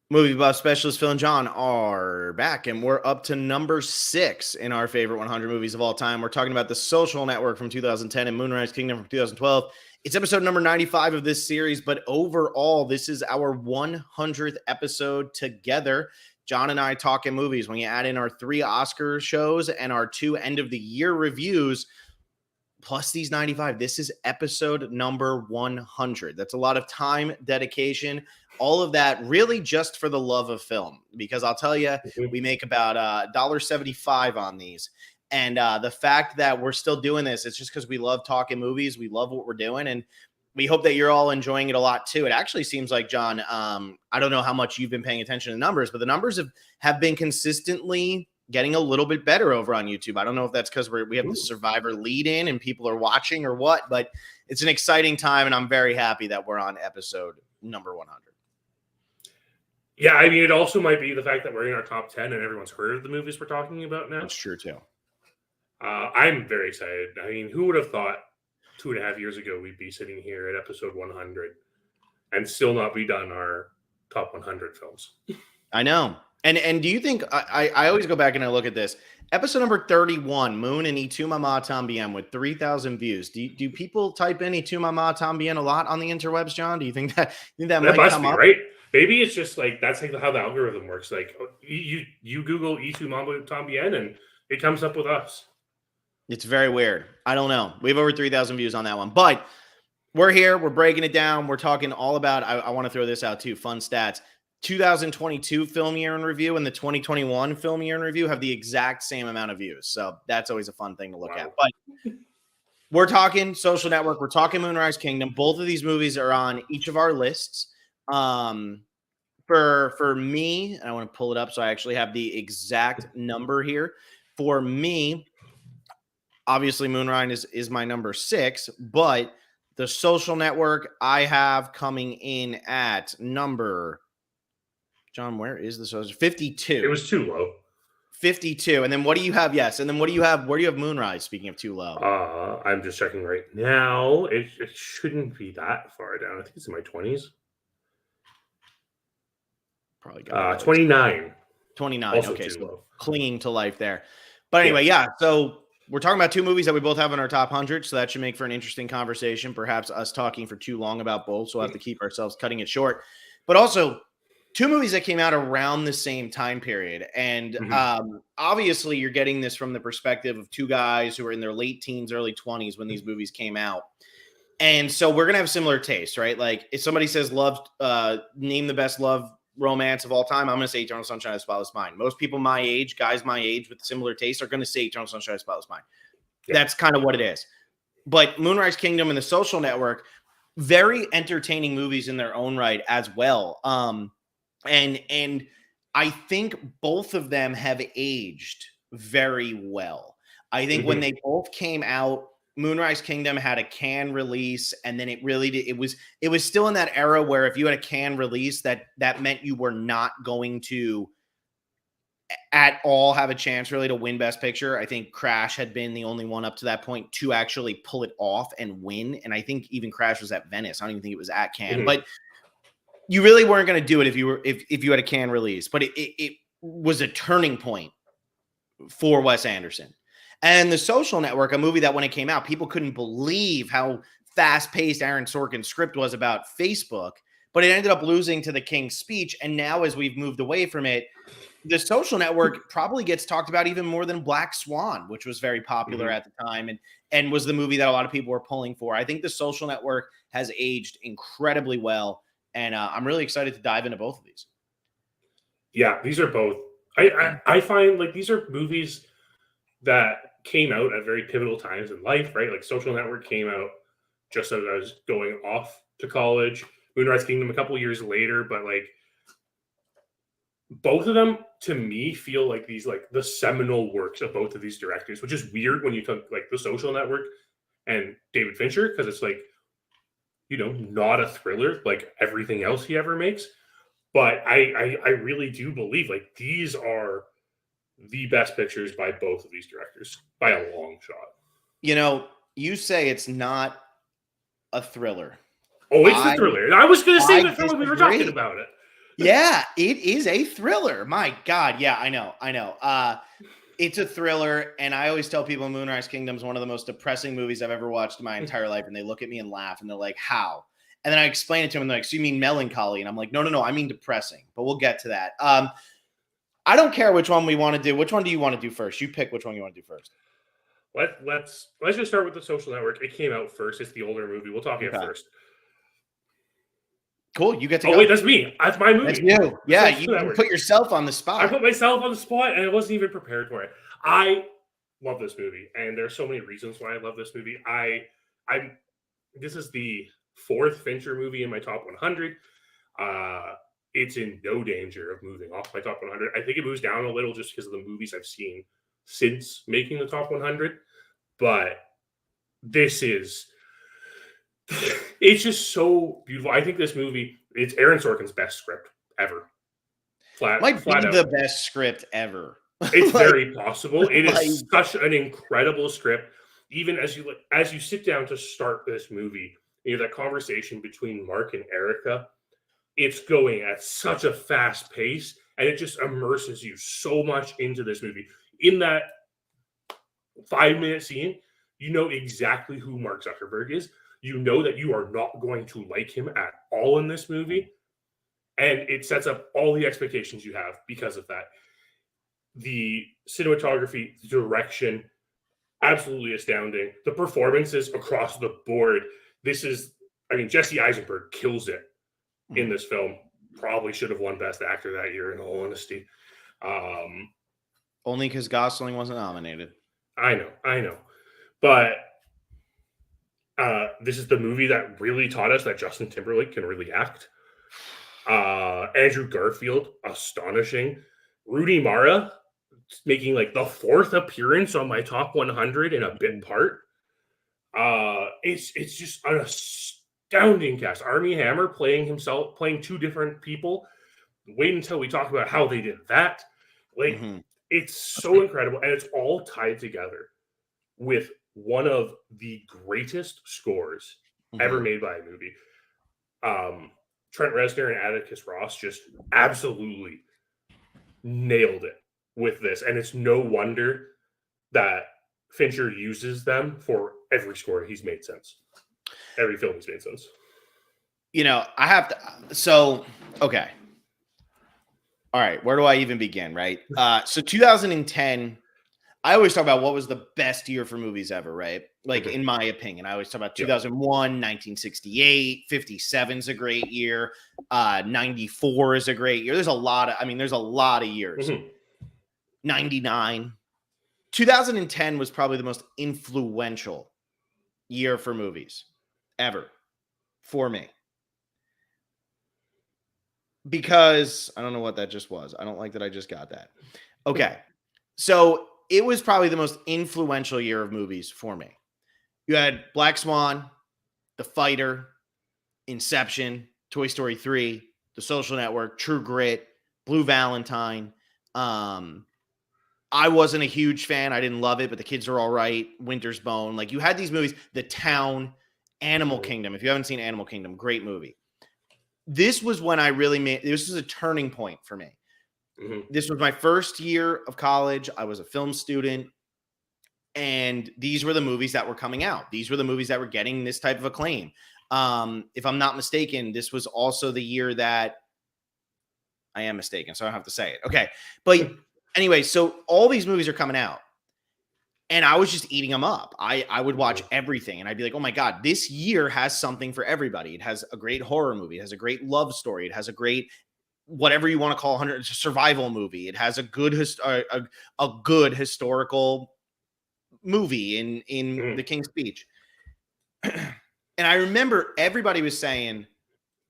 Movie buff specialist Phil and John are back, and we're up to number 6 in our favorite 100 movies of all time. We're talking about The Social Network from 2010 and Moonrise Kingdom from 2012. It's episode number 95 of this series, but overall, this is our 100th episode together. John and I talking movies. When you add in our 3 Oscar shows and our 2 end of the year reviews, plus these 95, this is episode number 100. That's a lot of time, dedication, all of that really just for the love of film, because I'll tell you, we make about $1.75 on these. And the fact that we're still doing this, it's just because we love talking movies. We love what we're doing. And we hope that you're all enjoying it a lot too. It actually seems like, John, I don't know how much you've been paying attention to numbers, but the numbers have been consistently getting a little bit better over on YouTube. I don't know if that's because we have the Survivor lead in and people are watching or what, but it's an exciting time. And I'm very happy that we're on episode number 100. Yeah, I mean, it also might be the fact that we're in our top 10 and everyone's heard of the movies we're talking about now. That's true, too. I'm very excited. I mean, who would have thought 2.5 years ago we'd be sitting here at episode 100 and still not be done our top 100 films? I know. And do you think, I always go back and I look at this. Episode number 31, Moon and Y Tu Mama Tambien with 3,000 views. Do people type in Y Tu Mama Tambien a lot on the interwebs, John? Do you think that might come up? Right? Maybe it's just like that's like how the algorithm works. Like you Google Y Tu Mama Tambien and it comes up with us. It's very weird. I don't know. We have over 3,000 views on that one, but we're here. We're breaking it down. We're talking all about, I want to throw this out too, fun stats. 2022 film year in review and the 2021 film year in review have the exact same amount of views. So that's always a fun thing to look at. But we're talking Social Network. We're talking Moonrise Kingdom. Both of these movies are on each of our lists. For me, and I want to pull it up so I actually have the exact number here. For me, obviously Moonrise is my number 6, but the Social Network I have coming in at number, John, where is the social? 52. It was too low. 52. And then what do you have? Yes. And then what do you have? Where do you have Moonrise? Speaking of too low. I'm just checking right now. It shouldn't be that far down. I think it's in my 20s. Probably got 29. 29. Also okay. So low. Clinging to life there. But anyway, yeah. So we're talking about 2 movies that we both have in our top 100. So that should make for an interesting conversation. Perhaps us talking for too long about both. So we'll have to keep ourselves cutting it short. But also 2 movies that came out around the same time period. And obviously you're getting this from the perspective of 2 guys who were in their late teens, early 20s when these movies came out. And so we're going to have similar tastes, right? Like if somebody says name the best love romance of all time, I'm going to say Eternal Sunshine of the Spotless Mind. Most people my age, guys my age with similar tastes, are going to say Eternal Sunshine of the Spotless Mind. Yeah. That's kind of what it is. But Moonrise Kingdom and The Social Network, very entertaining movies in their own right as well. And I think both of them have aged very well. I think when they both came out, Moonrise Kingdom had a Cannes release, and then it really did. It was still in that era where if you had a Cannes release, that meant you were not going to at all have a chance really to win Best Picture. I think Crash had been the only one up to that point to actually pull it off and win. And I think even Crash was at Venice. I don't even think it was at Cannes, but you really weren't going to do it if you had a Cannes release. But it was a turning point for Wes Anderson. And The Social Network, a movie that when it came out, people couldn't believe how fast-paced Aaron Sorkin's script was about Facebook, but it ended up losing to The King's Speech. And now as we've moved away from it, The Social Network probably gets talked about even more than Black Swan, which was very popular at the time and was the movie that a lot of people were pulling for. I think The Social Network has aged incredibly well, and I'm really excited to dive into both of these. Yeah, these are both. I find like these are movies that came out at very pivotal times in life, right? Like Social Network came out just as I was going off to college. Moonrise Kingdom a couple years later, but like both of them to me feel like these like the seminal works of both of these directors, which is weird when you took like The Social Network and David Fincher, because it's like, you know, not a thriller like everything else he ever makes. But I really do believe like these are the best pictures by both of these directors by a long shot. You know, you say it's not a thriller. Oh, it's a thriller. I was going to say that when we were talking about it. Yeah, it is a thriller. My God. Yeah, I know. It's a thriller, and I always tell people Moonrise Kingdom is one of the most depressing movies I've ever watched in my entire life, and they look at me and laugh, and they're like, "How?" And then I explain it to them, and they're like, "So you mean melancholy?" And I'm like, "No, I mean depressing." But we'll get to that. I don't care which one we want to do. Which one do you want to do first? You pick which one you want to do first. Let's just start with The Social Network. It came out first. It's the older movie. We'll talk it Okay. first. Cool. You get to Oh go. wait, that's me. That's my movie. That's you. Yeah, Social you Network. put yourself on the spot. I put myself on the spot, and I wasn't even prepared for it. I love this movie, and there's so many reasons why I love this movie. This is the fourth Fincher movie in my top 100. It's in no danger of moving off my top 100. I think it moves down a little just because of the movies I've seen since making the top 100. But this is, it's just so beautiful. I think this movie, it's Aaron Sorkin's best script ever. Might be flat the out. best script ever. It's very possible. It is such an incredible script. Even as you sit down to start this movie, you know, that conversation between Mark and Erica, it's going at such a fast pace, and it just immerses you so much into this movie. In that 5-minute scene, you know exactly who Mark Zuckerberg is. You know that you are not going to like him at all in this movie, and it sets up all the expectations you have because of that. The cinematography, the direction, absolutely astounding. The performances across the board. Jesse Eisenberg kills it in this film. Probably should have won Best Actor that year, in all honesty. Only because Gosling wasn't nominated. I know. But this is the movie that really taught us that Justin Timberlake can really act. Andrew Garfield, astonishing. Rudy Mara, making like the fourth appearance on my top 100 in a bit part. It's just an astounding cast. Armie Hammer playing two different people. Wait until we talk about how they did that. It's so incredible, and it's all tied together with one of the greatest scores ever made by a movie. Trent Reznor and Atticus Ross just absolutely nailed it with this, and it's no wonder that Fincher uses them for every score he's made since. Every film he's made since. You know, I have to. So, okay. All right. Where do I even begin? Right. So 2010, I always talk about what was the best year for movies ever, right? Like, in my opinion, I always talk about 2001, 1968, 57 is a great year. 94 is a great year. There's a lot of years. 99. 2010 was probably the most influential year for movies ever for me. Because I don't know what that just was. I don't like that I just got that. Okay. So it was probably the most influential year of movies for me. You had Black Swan, The Fighter, Inception, Toy Story 3, The Social Network, True Grit, Blue Valentine. I wasn't a huge fan. I didn't love it, but The Kids Are All Right, Winter's Bone. Like, you had these movies, The Town, Animal Kingdom. If you haven't seen Animal Kingdom, great movie. This was when this was a turning point for me. This was my first year of college. I was a film student, and these were the movies that were coming out. These were the movies that were getting this type of acclaim. If I'm not mistaken, this was also the year that I am mistaken, so I don't have to say it. Okay. But anyway, so all these movies are coming out, and I was just eating them up. I would watch everything, and I'd be like, oh my God, this year has something for everybody. It has a great horror movie. It has a great love story. It has a great, whatever you want to call a survival movie. It has a good historical movie in The King's Speech. And I remember everybody was saying,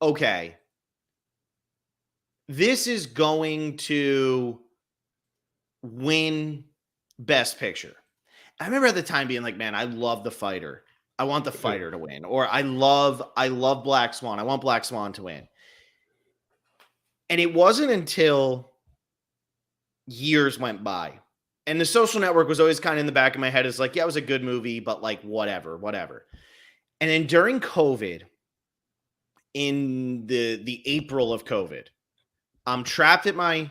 okay, this is going to win Best Picture. I remember at the time being like, man, I love The Fighter. I want The Fighter to win. Or I love Black Swan. I want Black Swan to win. And it wasn't until years went by. And The Social Network was always kind of in the back of my head. It's like, yeah, it was a good movie, but like, whatever. And then during COVID, in the April of COVID, I'm trapped at my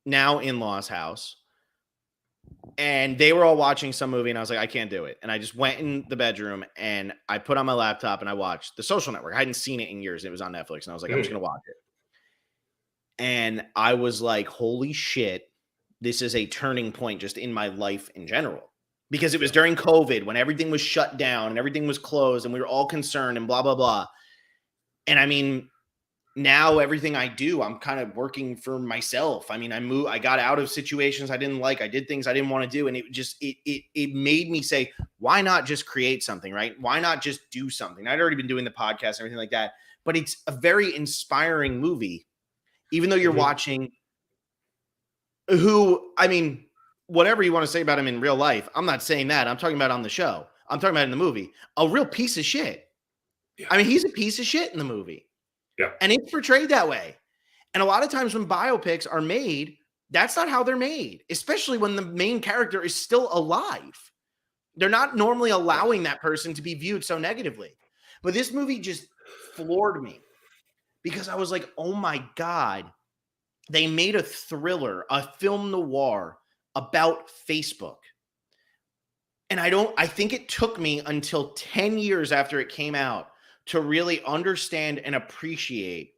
now in-laws house, and they were all watching some movie, and I was like, I can't do it. And I just went in the bedroom and I put on my laptop and I watched The Social Network. I hadn't seen it in years. It was on Netflix, and I was like, I'm just Mhm. gonna watch it. And I was like, holy shit, this is a turning point just in my life in general. Because it was Yeah. during COVID when everything was shut down and everything was closed and we were all concerned and blah, blah, blah. And I mean, now everything I do, I'm kind of working for myself. I mean, I got out of situations I didn't like. I did things I didn't want to do. And it made me say, why not just create something, right? Why not just do something? I'd already been doing the podcast and everything like that, but it's a very inspiring movie, even though you're Mhm. watching who, I mean, whatever you want to say about him in real life, I'm not saying that. I'm talking about on the show. I'm talking about in the movie. A real piece of shit. Yeah. I mean, he's a piece of shit in the movie. Yeah. And it's portrayed that way. And a lot of times when biopics are made, that's not how they're made, especially when the main character is still alive. They're not normally allowing that person to be viewed so negatively. But this movie just floored me because I was like, oh my God, they made a thriller, a film noir about Facebook. And I think it took me until 10 years after it came out to really understand and appreciate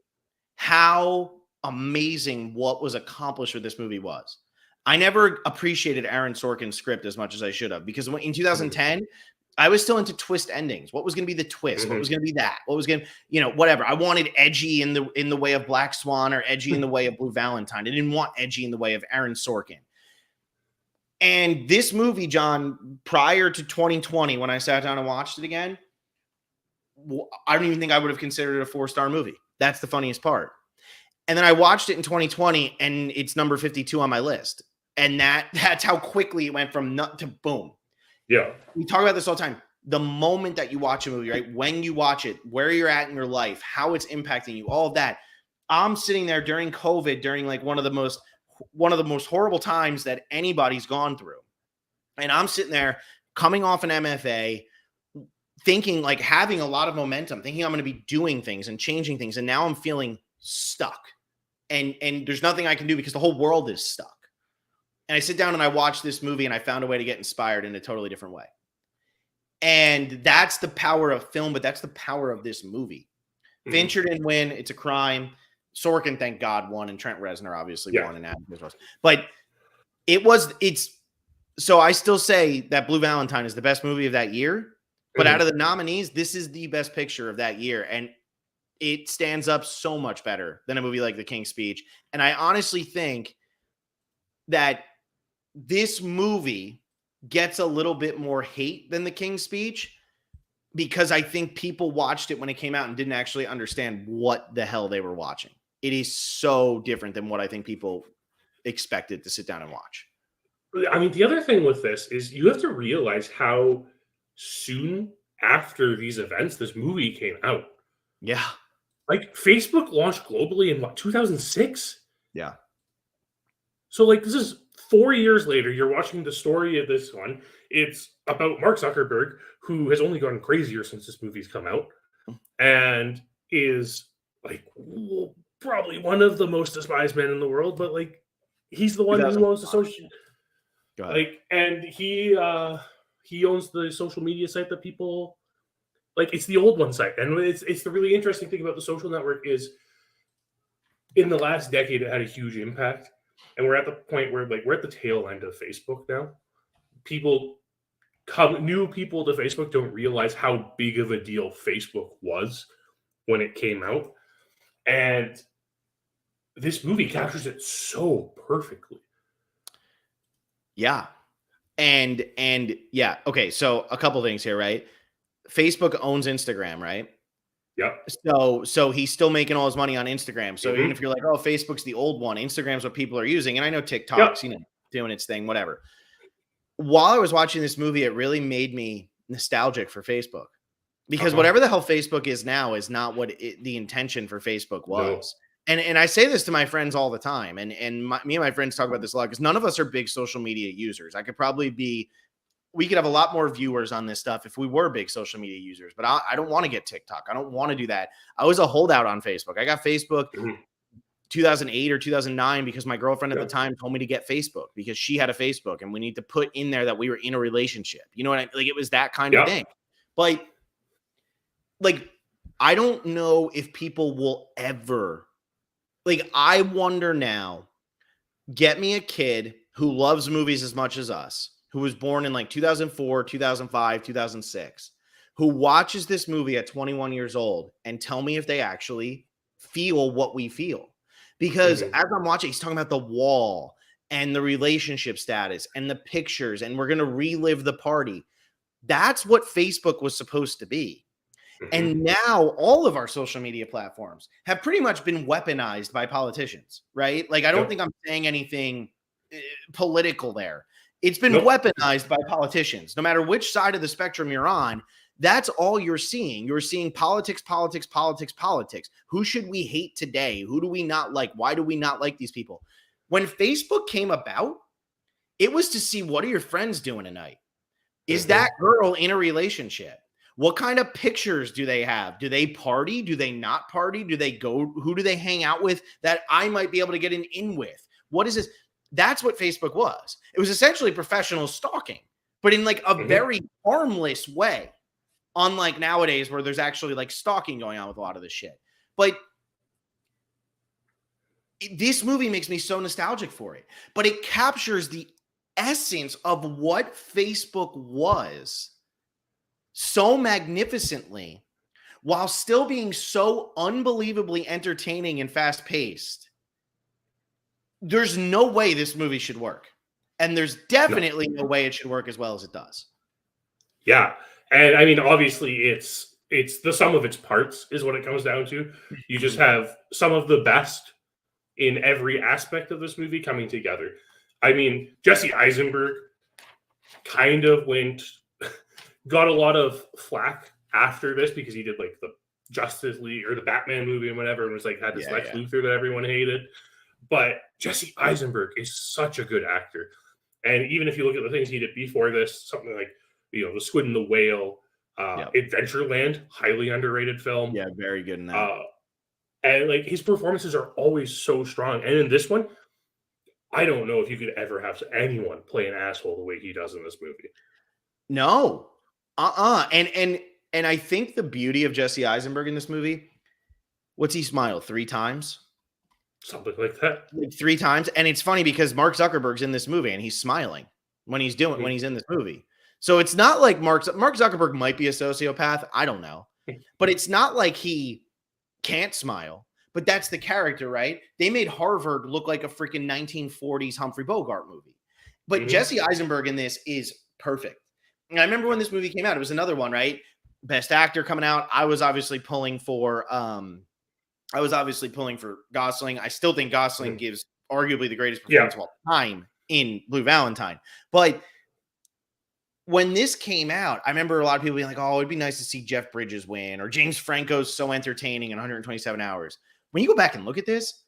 how amazing what was accomplished with this movie was. I never appreciated Aaron Sorkin's script as much as I should have, because in Mhm. 2010, I was still into twist endings. What was going to be the twist? What was Mhm. going to be that? What was going to, whatever. I wanted edgy in the way of Black Swan or edgy in the way of Blue Valentine. I didn't want edgy in the way of Aaron Sorkin. And this movie, John, prior to 2020, when I sat down and watched it again, I don't even think I would have considered it a 4-star movie. That's the funniest part. And then I watched it in 2020 and it's number 52 on my list. And that's how quickly it went from nut to boom. Yeah. We talk about this all the time. The moment that you watch a movie, right? When you watch it, where you're at in your life, how it's impacting you, all of that. I'm sitting there during COVID, during like one of the most horrible times that anybody's gone through. And I'm sitting there coming off an MFA, thinking like having a lot of momentum, thinking I'm going to be doing things and changing things. And now I'm feeling stuck. And there's nothing I can do because the whole world is stuck. And I sit down and I watch this movie and I found a way to get inspired in a totally different way. And that's the power of film, but that's the power of this movie. Mhm. Fincher didn't win. It's a crime. Sorkin, thank God, won, and Trent Reznor obviously Yeah. won and Adam was. But so I still say that Blue Valentine is the best movie of that year. But Mhm. out of the nominees, this is the best picture of that year. And it stands up so much better than a movie like The King's Speech. And I honestly think that this movie gets a little bit more hate than The King's Speech because I think people watched it when it came out and didn't actually understand what the hell they were watching. It is so different than what I think people expected to sit down and watch. I mean, the other thing with this is you have to realize how soon after these events this movie came out. Yeah. Like Facebook launched globally in what, 2006? Yeah. So like this is 4 years later. You're watching the story of this one. It's about Mark Zuckerberg, who has only gotten crazier since this movie's come out, and is like probably one of the most despised men in the world. But like he's the one who owns the social. Go ahead. Like, and he owns the social media site that people like. It's the old one site, and it's the really interesting thing about the social network is in the last decade it had a huge impact, and we're at the point where like we're at the tail end of Facebook now. New people to Facebook don't realize how big of a deal Facebook was when it came out, and this movie captures it so perfectly. Yeah. And yeah. Okay. So a couple things here, right? Facebook owns Instagram, right? Yep. So he's still making all his money on Instagram. So even Mhm. if you're like, oh, Facebook's the old one, Instagram's what people are using. And I know TikTok's, Yep. doing its thing, whatever. While I was watching this movie, it really made me nostalgic for Facebook because whatever the hell Facebook is now is not what the intention for Facebook was. No. And I say this to my friends all the time. And me and my friends talk about this a lot because none of us are big social media users. We could have a lot more viewers on this stuff if we were big social media users, but I don't want to get TikTok. I don't want to do that. I was a holdout on Facebook. I got Facebook Mhm. 2008 or 2009 because my girlfriend at the time told me to get Facebook because she had a Facebook and we need to put in there that we were in a relationship. You know what I mean? Like it was that kind of thing. But like, I don't know if people will ever, like, I wonder now, get me a kid who loves movies as much as us, who was born in like 2004, 2005, 2006, who watches this movie at 21 years old and tell me if they actually feel what we feel. Because as I'm watching, he's talking about the wall and the relationship status and the pictures, and we're going to relive the party. That's what Facebook was supposed to be. And now all of our social media platforms have pretty much been weaponized by politicians, right? Like, I don't think I'm saying anything political there. It's been weaponized by politicians. No matter which side of the spectrum you're on, that's all you're seeing. You're seeing politics, politics, politics, politics. Who should we hate today? Who do we not like? Why do we not like these people? When Facebook came about, it was to see, what are your friends doing tonight? Is that girl in a relationship? What kind of pictures do they have? Do they party? Do they not party? Do they go? Who do they hang out with that I might be able to get an in with? What is this? That's what Facebook was. It was essentially professional stalking, but in like a very harmless way. Unlike nowadays where there's actually like stalking going on with a lot of this shit. But this movie makes me so nostalgic for it. But it captures the essence of what Facebook was so magnificently while still being so unbelievably entertaining and fast-paced. There's no way this movie should work. And there's definitely no way it should work as well as it does. Yeah. And I mean, obviously it's the sum of its parts is what it comes down to. You just have some of the best in every aspect of this movie coming together. I mean, Jesse Eisenberg kind of got a lot of flack after this because he did like the Justice League or the Batman movie and whatever, and was like had this Lex Luthor that everyone hated. But Jesse Eisenberg is such a good actor. And even if you look at the things he did before this, something like, you know, The Squid and the Whale, Adventureland, highly underrated film. Yeah, very good in that. And like his performances are always so strong. And in this one, I don't know if you could ever have anyone play an asshole the way he does in this movie. No. And I think the beauty of Jesse Eisenberg in this movie, what's he smiled 3 times? Something like that. Like 3 times. And it's funny because Mark Zuckerberg's in this movie and he's smiling when he's in this movie. So it's not like Mark Zuckerberg might be a sociopath. I don't know. But it's not like he can't smile. But that's the character, right? They made Harvard look like a freaking 1940s Humphrey Bogart movie. But Jesse Eisenberg in this is perfect. And I remember when this movie came out, it was another one, right? Best actor coming out. I was obviously pulling for Gosling. I still think Gosling gives arguably the greatest performance of all time in Blue Valentine. But when this came out, I remember a lot of people being like, oh, it'd be nice to see Jeff Bridges win, or James Franco's so entertaining in 127 hours. When you go back and look at this,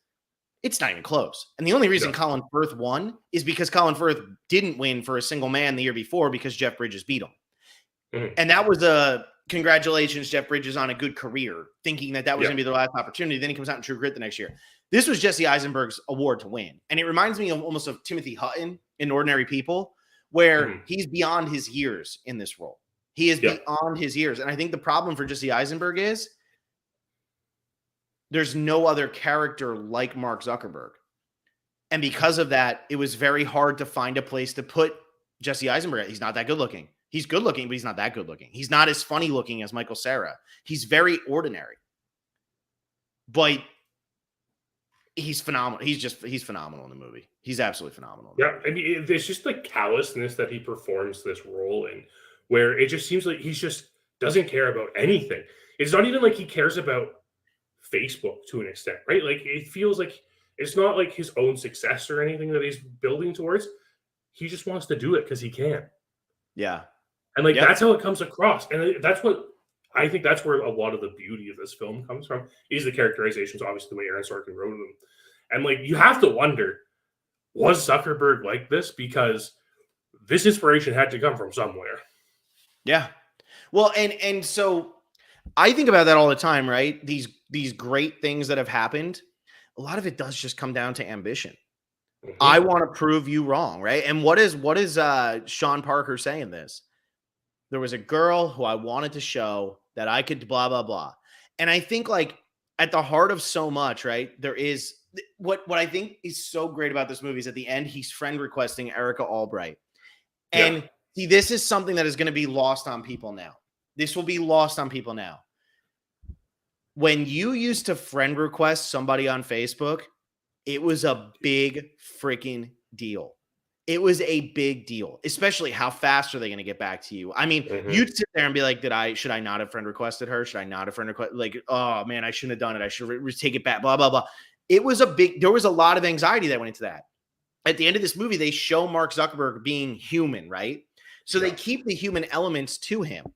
it's not even close. And the only reason Colin Firth won is because Colin Firth didn't win for a single man the year before because Jeff Bridges beat him. And that was a congratulations, Jeff Bridges, on a good career, thinking that was going to be their last opportunity. Then he comes out in True Grit the next year. This was Jesse Eisenberg's award to win. And it reminds me almost of Timothy Hutton in Ordinary People, where he's beyond his years in this role. He is beyond his years. And I think the problem for Jesse Eisenberg is there's no other character like Mark Zuckerberg. And because of that, it was very hard to find a place to put Jesse Eisenberg. He's not that good looking. He's good looking, but he's not that good looking. He's not as funny looking as Michael Cera. He's very ordinary. But he's phenomenal. He's phenomenal in the movie. He's absolutely phenomenal. Yeah, I mean, there's just the callousness that he performs this role in, where it just seems like he just doesn't care about anything. It's not even like he cares about Facebook to an extent, right? Like it feels like it's not like his own success or anything that he's building towards. He just wants to do it because he can. Yeah. And like that's how it comes across. And that's what I think that's where a lot of the beauty of this film comes from, is the characterizations, obviously the way Aaron Sorkin wrote them. And like you have to wonder, was Zuckerberg like this? Because this inspiration had to come from somewhere. Yeah. Well, and so I think about that all the time, right? These great things that have happened. a lot of it does just come down to ambition. Mhm. I want to prove you wrong, right? And what is Sean Parker saying this? There was a girl who I wanted to show that I could blah blah blah. And I think like at the heart of so much, right? There is what I think is so great about this movie is at the end he's friend requesting Erica Albright. Yeah. And see, this is something that is going to be lost on people now. This will be lost on people now. When you used to friend request somebody on Facebook, it was a big freaking deal. It was a big deal, especially how fast are they going to get back to you? I mean, Mhm. you'd sit there and be like, should I not have friend requested her? Should I not have friend request? Like, oh man, I shouldn't have done it. I should take it back, blah, blah, blah. There was a lot of anxiety that went into that. At the end of this movie, they show Mark Zuckerberg being human, right? So they Yeah. keep the human elements to him.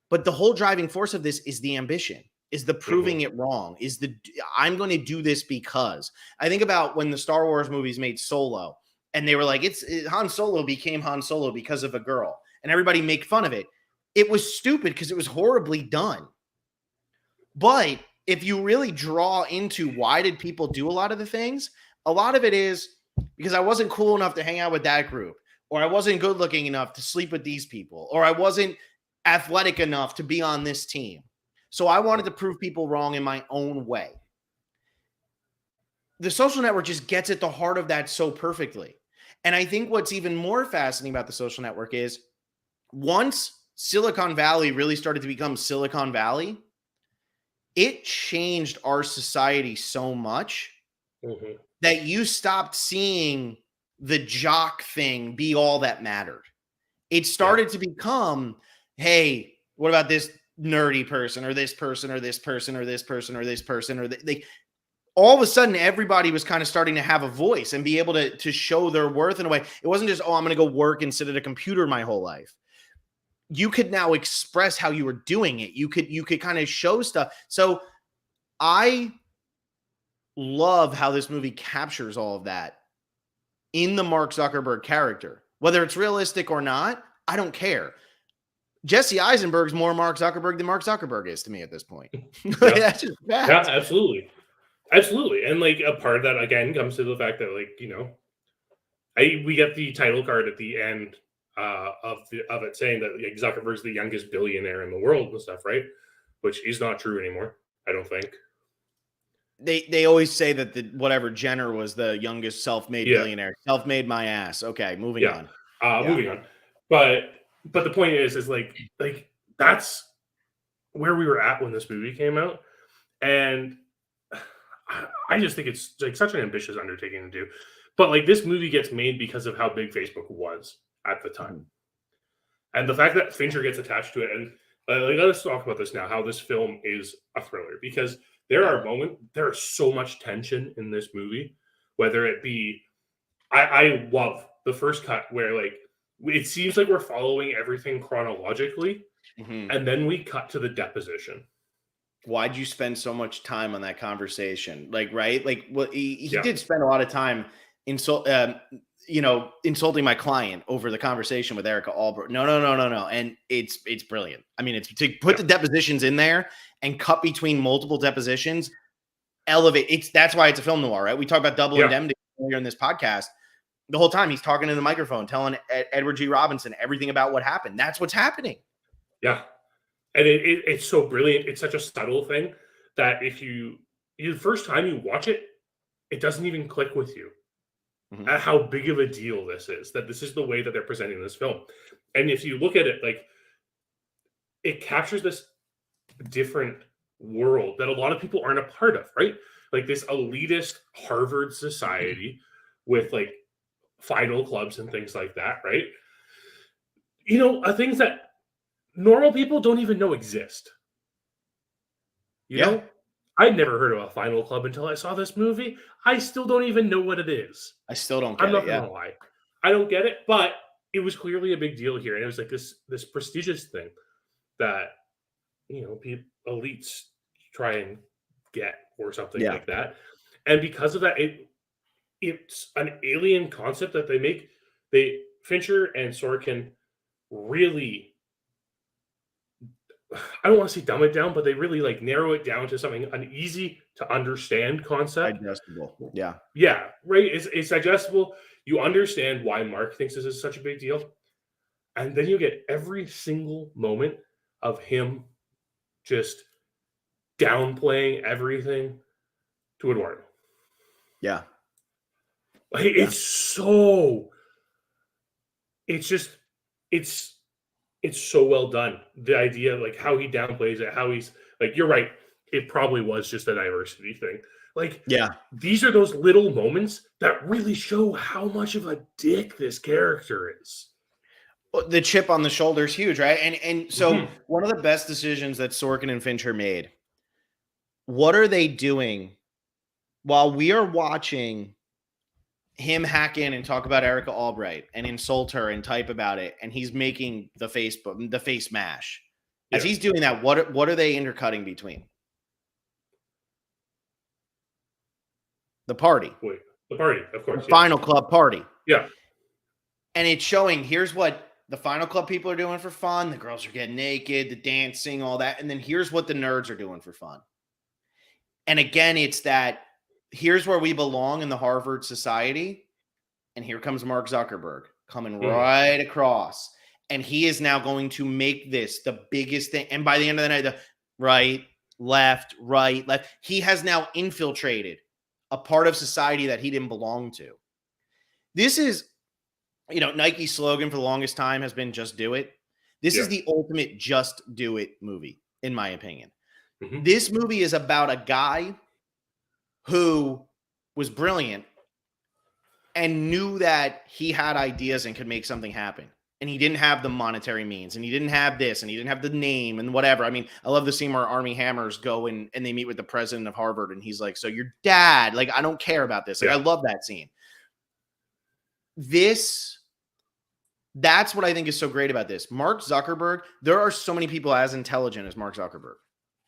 But the whole driving force of this is the ambition, is the proving it wrong, is the I'm going to do this because. I think about when the Star Wars movies made Solo and they were like, Han Solo became Han Solo because of a girl, and everybody make fun of it. It was stupid because it was horribly done. But if you really draw into why did people do a lot of the things, a lot of it is because I wasn't cool enough to hang out with that group, or I wasn't good looking enough to sleep with these people, or I wasn't athletic enough to be on this team. So I wanted to prove people wrong in my own way. The Social Network just gets at the heart of that so perfectly. And I think what's even more fascinating about the Social Network is once Silicon Valley really started to become Silicon Valley, it changed our society so much that you stopped seeing the jock thing be all that mattered. It started to become, hey, what about this nerdy person or this person or this person or this person or this person or they all of a sudden everybody was kind of starting to have a voice and be able to show their worth in a way. It wasn't just, oh, I'm going to go work and sit at a computer my whole life. You could now express how you were doing it. You could kind of show stuff. So I love how this movie captures all of that in the Mark Zuckerberg character. Whether it's realistic or not, I don't care. Jesse Eisenberg's more Mark Zuckerberg than Mark Zuckerberg is to me at this point. That's just fact. Yeah, absolutely. Absolutely. And like a part of that again comes to the fact that like, we get the title card at the end of it saying that like, Zuckerberg's the youngest billionaire in the world and stuff, right? Which is not true anymore, I don't think. They always say that the whatever Jenner was the youngest self-made billionaire. Self-made my ass. Okay, moving on. Moving on. But the point is like that's where we were at when this movie came out. And I just think it's like such an ambitious undertaking to do. But like this movie gets made because of how big Facebook was at the time. And the fact that Fincher gets attached to it. And let us talk about this now, how this film is a thriller. Because there is so much tension in this movie, whether it be, I love the first cut where like, it seems like we're following everything chronologically. And then we cut to the deposition. Why'd you spend so much time on that conversation? Like, right? Like, well, he did spend a lot of time insulting my client over the conversation with Erica Albright. No. And it's brilliant. I mean, it's to put the depositions in there and cut between multiple depositions, elevate. That's why it's a film noir, right? We talk about Double Indemnity earlier in this podcast. The whole time he's talking in the microphone, telling Edward G. Robinson everything about what happened. That's what's happening. Yeah. And it's so brilliant. It's such a subtle thing that if the first time you watch it, it doesn't even click with you at how big of a deal this is, that this is the way that they're presenting this film. And if you look at it, like it captures this different world that a lot of people aren't a part of, right? Like this elitist Harvard society with like final clubs and things like that, right? Things that normal people don't even know exist. You know, I'd never heard of a final club until I saw this movie. I still don't even know what it is. I still don't get I'm not gonna lie. I don't get it, but it was clearly a big deal here. And it was like this prestigious thing that, people, elites try and get or something like that. And because of that, it's an alien concept that they make. Fincher and Sorkin really I don't want to say dumb it down, but they really like narrow it down to something an easy to understand concept. Digestible. Yeah. Yeah, right. It's digestible. You understand why Mark thinks this is such a big deal. And then you get every single moment of him just downplaying everything to Eduardo. Yeah. Like, Yeah. it's just, it's so well done. The idea, like how he downplays it, how he's like, you're right. It probably was just a diversity thing. Like, Yeah. these are those little moments that really show how much of a dick this character is. The chip on the shoulder is huge, right? And so Mhm. one of the best decisions that Sorkin and Fincher made, what are they doing while we are watching him hack in and talk about Erica Albright and insult her and type about it, and he's making the face mash. As Yeah. he's doing that, what are they intercutting between? The party. Wait, the party, of course. The final club party. Yeah. And it's showing here's what the final club people are doing for fun. The girls are getting naked, the dancing, all that. And then here's what the nerds are doing for fun. And again, it's that here's where we belong in the Harvard society. And here comes Mark Zuckerberg coming right across. And he is now going to make this the biggest thing. And by the end of the night, the right, left. He has now infiltrated a part of society that he didn't belong to. This is, Nike's slogan for the longest time has been just do it. This is the ultimate just do it movie, in my opinion. Mhm. This movie is about a guy who was brilliant and knew that he had ideas and could make something happen. And he didn't have the monetary means, and he didn't have this, and he didn't have the name and whatever. I mean, I love the scene where Armie Hammers go and they meet with the president of Harvard, and he's like, so your dad, like, I don't care about this. Like, I love that scene. That's what I think is so great about this. Mark Zuckerberg, there are so many people as intelligent as Mark Zuckerberg.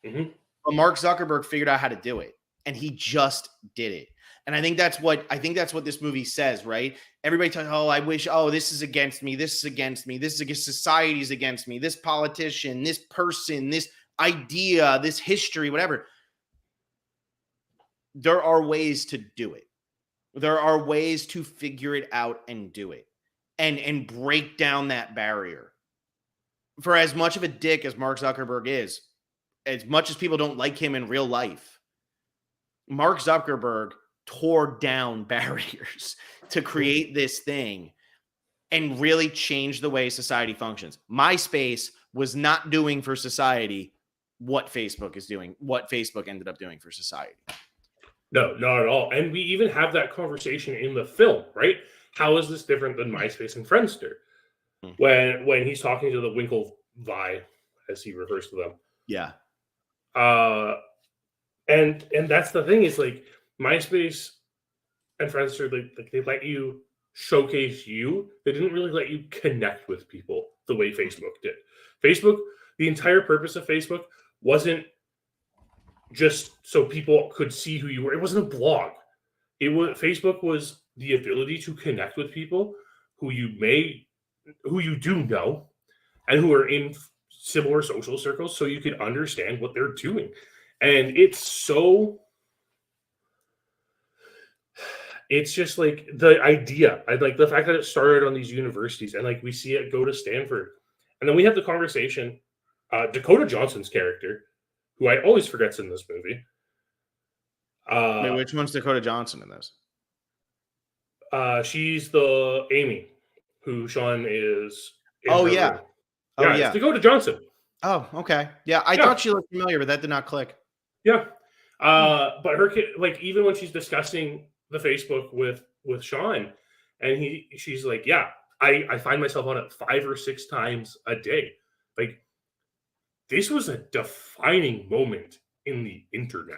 Mhm. But Mark Zuckerberg figured out how to do it, and he just did it. And I think that's what this movie says, right? Everybody talks, I wish, this is against me, this is against me, this is against society's against me, this politician, this person, this idea, this history, whatever. There are ways to do it. There are ways to figure it out and do it and break down that barrier. For as much of a dick as Mark Zuckerberg is, as much as people don't like him in real life, Mark Zuckerberg tore down barriers to create this thing and really change the way society functions. MySpace was not doing for society what Facebook is doing, what Facebook ended up doing for society. No, not at all. And we even have that conversation in the film, right? How is this different than MySpace and Friendster? When he's talking to the Winklevi, as he refers to them. Yeah. And that's the thing is like MySpace and Friendster, they let you showcase you. They didn't really let you connect with people the way Facebook did. Facebook, the entire purpose of Facebook wasn't just so people could see who you were. It wasn't a blog. Facebook was the ability to connect with people who you do know and who are in similar social circles so you could understand what they're doing. And it's just like the idea. I like the fact that it started on these universities and like we see it go to Stanford. And then we have the conversation. Dakota Johnson's character, who I always forget's in this movie. Wait, which one's Dakota Johnson in this? She's the Amy, who Sean is. Yeah. It's Dakota Johnson. Oh, okay. Yeah, I thought she looked familiar, but that did not click. Yeah. But her kid, like, even when she's discussing the Facebook with Sean, and she's like, yeah, I find myself on it 5 or 6 times a day. Like, this was a defining moment in the internet.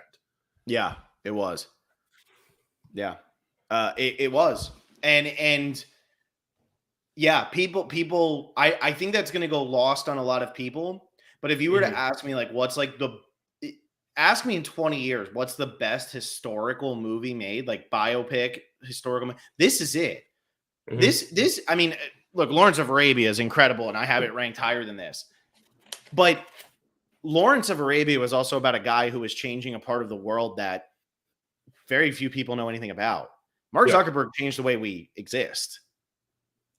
Yeah, it was. Yeah, it was. And yeah, people, I think that's going to go lost on a lot of people. But if you were to ask me, like, ask me in 20 years, what's the best historical movie made, like biopic, historical, this is it. This, I mean, look, Lawrence of Arabia is incredible, and I have it ranked higher than this. But Lawrence of Arabia was also about a guy who was changing a part of the world that very few people know anything about. Mark Zuckerberg changed the way we exist.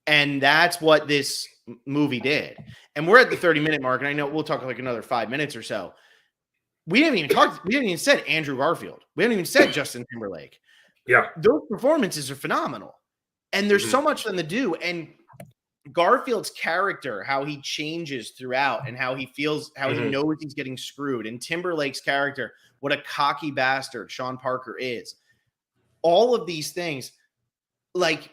And that's what this movie did. And we're at the 30-minute mark, and I know we'll talk like another 5 minutes or so. We didn't even said Andrew Garfield. We haven't even said Justin Timberlake. Yeah. Those performances are phenomenal. And there's so much for them to do. And Garfield's character, how he changes throughout and how he feels, how he knows he's getting screwed. And Timberlake's character, what a cocky bastard Sean Parker is. All of these things, like,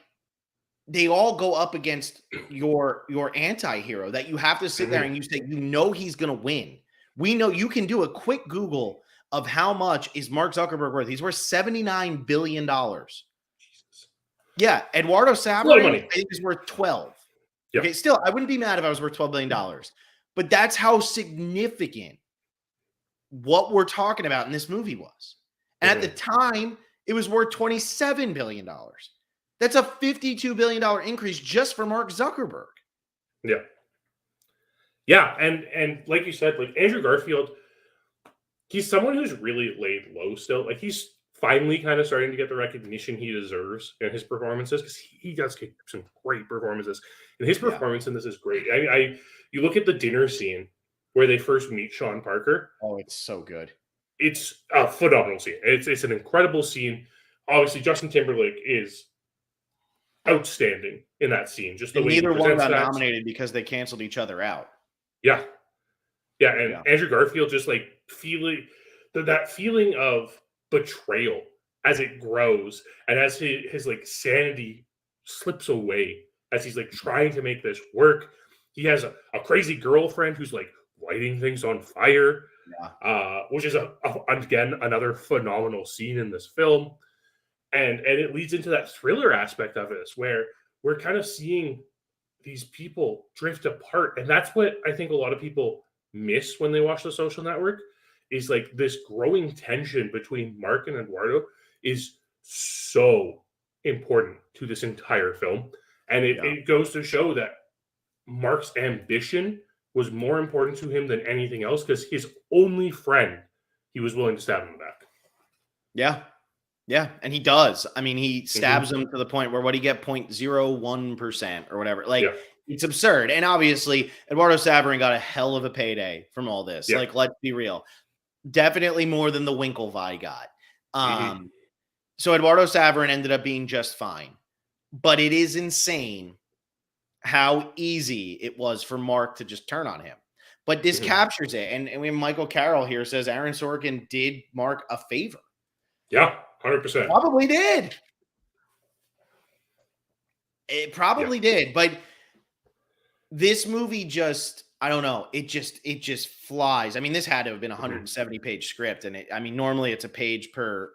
they all go up against your anti-hero that you have to sit there and you say, you know, he's going to win. We know. You can do a quick Google of how much is Mark Zuckerberg worth. He's worth $79 billion. Jesus. Yeah. Eduardo Saverin, I think, is worth 12. Yep. Okay. Still, I wouldn't be mad if I was worth $12 billion, but that's how significant what we're talking about in this movie was. And at the time, it was worth $27 billion. That's a $52 billion increase just for Mark Zuckerberg. Yeah. Yeah. And like you said, like Andrew Garfield, he's someone who's really laid low still. Like he's finally kind of starting to get the recognition he deserves in his performances, because he does get some great performances. And his performance in this is great. You look at the dinner scene where they first meet Sean Parker. Oh, it's so good. It's a phenomenal scene. It's an incredible scene. Obviously, Justin Timberlake is outstanding in that scene. Just the way neither one got nominated because they canceled each other out. Yeah. Yeah. And Andrew Garfield just like feeling that feeling of betrayal as it grows and as his like sanity slips away as he's like trying to make this work. He has a crazy girlfriend who's like lighting things on fire, which is again another phenomenal scene in this film. And it leads into that thriller aspect of it, where we're kind of seeing these people drift apart. And that's what I think a lot of people miss when they watch The Social Network, is like this growing tension between Mark and Eduardo is so important to this entire film. And it goes to show that Mark's ambition was more important to him than anything else, because his only friend, he was willing to stab him in the back. Yeah. Yeah, and he does. I mean, he stabs him to the point where, what do you get, 0.01% or whatever? Like, it's absurd. And obviously, Eduardo Saverin got a hell of a payday from all this. Like, let's be real. Definitely more than the Winklevi got. So Eduardo Saverin ended up being just fine. But it is insane how easy it was for Mark to just turn on him. But this captures it. And when Michael Carroll here says Aaron Sorkin did Mark a favor. Yeah. 100%. Probably did. It probably did, but this movie just, I don't know, it just flies. I mean, this had to have been a 170-page script, and normally it's a page per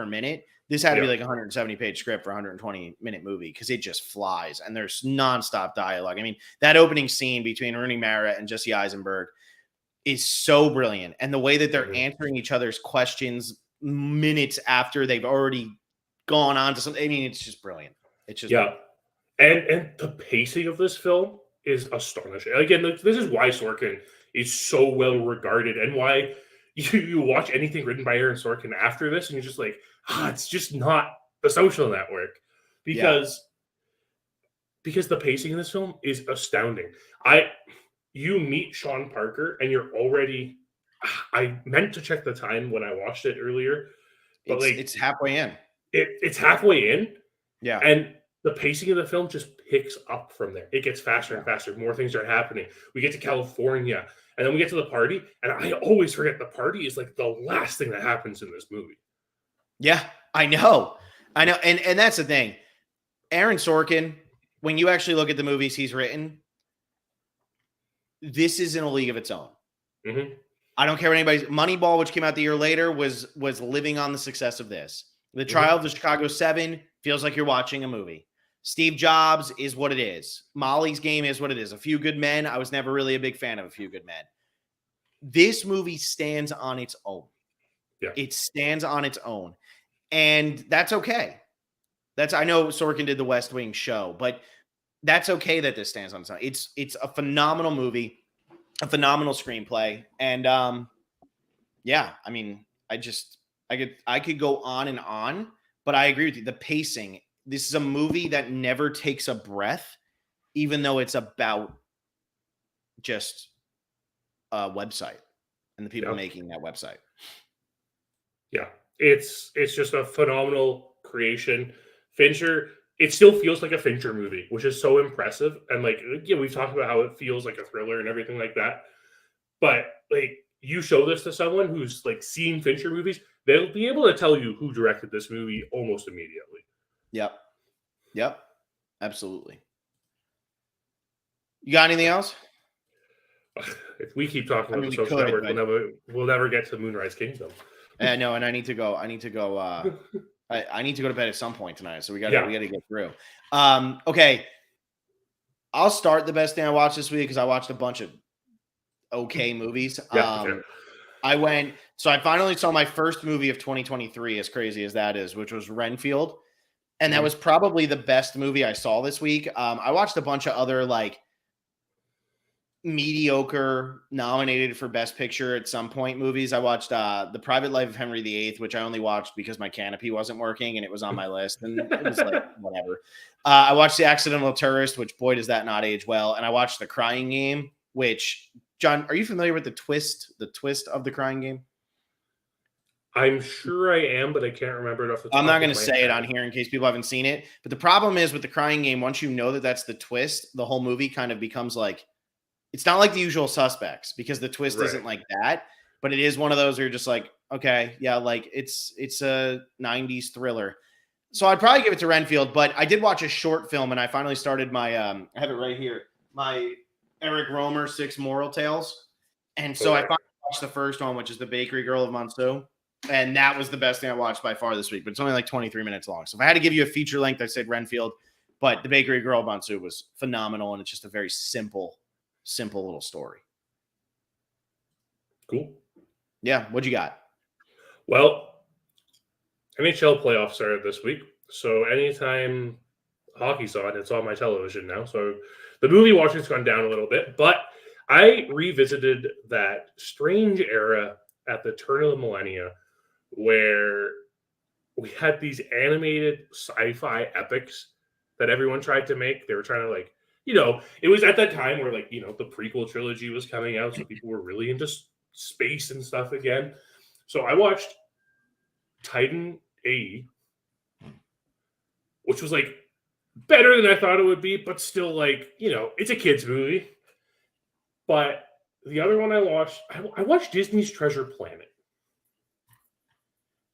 minute. This had to be like a 170-page script for a 120-minute movie, because it just flies, and there's nonstop dialogue. I mean, that opening scene between Rooney Mara and Jesse Eisenberg is so brilliant, and the way that they're answering each other's questions minutes after they've already gone on to something. I mean, it's just brilliant. It's just and the pacing of this film is astonishing. Again, this is why Sorkin is so well regarded, and why you watch anything written by Aaron Sorkin after this, and you're just like, it's just not The Social Network, because the pacing in this film is astounding. You meet Sean Parker, and you're already. I meant to check the time when I watched it earlier, but it's halfway in. It's halfway in. Yeah. And the pacing of the film just picks up from there. It gets faster and faster. More things are happening. We get to California, and then we get to the party. And I always forget the party is like the last thing that happens in this movie. Yeah, I know. And that's the thing. Aaron Sorkin, when you actually look at the movies he's written, this is in a league of its own. I don't care what anybody's. Moneyball, which came out the year later, was living on the success of this. The Trial of the Chicago 7 feels like you're watching a movie. Steve Jobs is what it is. Molly's Game is what it is. A Few Good Men. I was never really a big fan of A Few Good Men. This movie stands on its own. Yeah. It stands on its own. And that's okay. I know Sorkin did the West Wing show, but that's okay that this stands on its own. It's a phenomenal movie. a phenomenal screenplay. And yeah, I mean, I could go on, but I agree with you. The pacing. This is a movie that never takes a breath, even though it's about just a website and the people Yeah. making that website. Yeah. It's just a phenomenal creation. Fincher, it still feels like a Fincher movie, which is so impressive. And like, yeah, we've talked about how it feels like a thriller and everything like that. But like, you show this to someone who's like seen Fincher movies, they'll be able to tell you who directed this movie almost immediately. Yep. Yep. Absolutely. You got anything else? If we keep talking I about mean, the we social could, network, but we'll never get to Moonrise Kingdom. no, and I need to go. I need to go. I need to go to bed at some point tonight, so we got Yeah. to get through. Okay, I'll start the best thing I watched this week because I watched a bunch of okay movies. Yeah. Okay. I finally saw my first movie of 2023, as crazy as that is, which was Renfield. And that Mhm. was probably the best movie I saw this week. I watched a bunch of other like mediocre nominated for Best Picture at some point movies. I watched The Private Life of Henry VIII, which I only watched because my Canopy wasn't working and it was on my list, and it was like whatever. I watched The Accidental Tourist, which boy does that not age well, and I watched The Crying Game, which John, are you familiar with the twist of The Crying Game? I'm sure I am, but I can't remember it off the top I'm not of going to my say head. it on here in case people haven't seen it. But the problem is with The Crying Game, once you know that that's the twist, the whole movie kind of becomes like, it's not like The Usual Suspects because the twist Right. isn't like that. But it is one of those where you're just like, okay, yeah, like it's a 90s thriller. So I'd probably give it to Renfield, but I did watch a short film and I finally started my, I have it right here, my Eric Romer 6 Moral Tales. And so I finally watched the first one, which is The Bakery Girl of Monceau. And that was the best thing I watched by far this week, but it's only like 23 minutes long. So if I had to give you a feature length, I said Renfield, but The Bakery Girl of Monceau was phenomenal. And it's just a very simple little story. Cool. Yeah. What'd you got? Well, NHL playoffs started this week. So anytime hockey's on, it's on my television now. So the movie watching's gone down a little bit, but I revisited that strange era at the turn of the millennia where we had these animated sci-fi epics that everyone tried to make. They were trying to like, it was at that time where like, the prequel trilogy was coming out. So people were really into space and stuff again. So I watched Titan AE, which was like better than I thought it would be, but still like, it's a kid's movie. But the other one I watched Disney's Treasure Planet.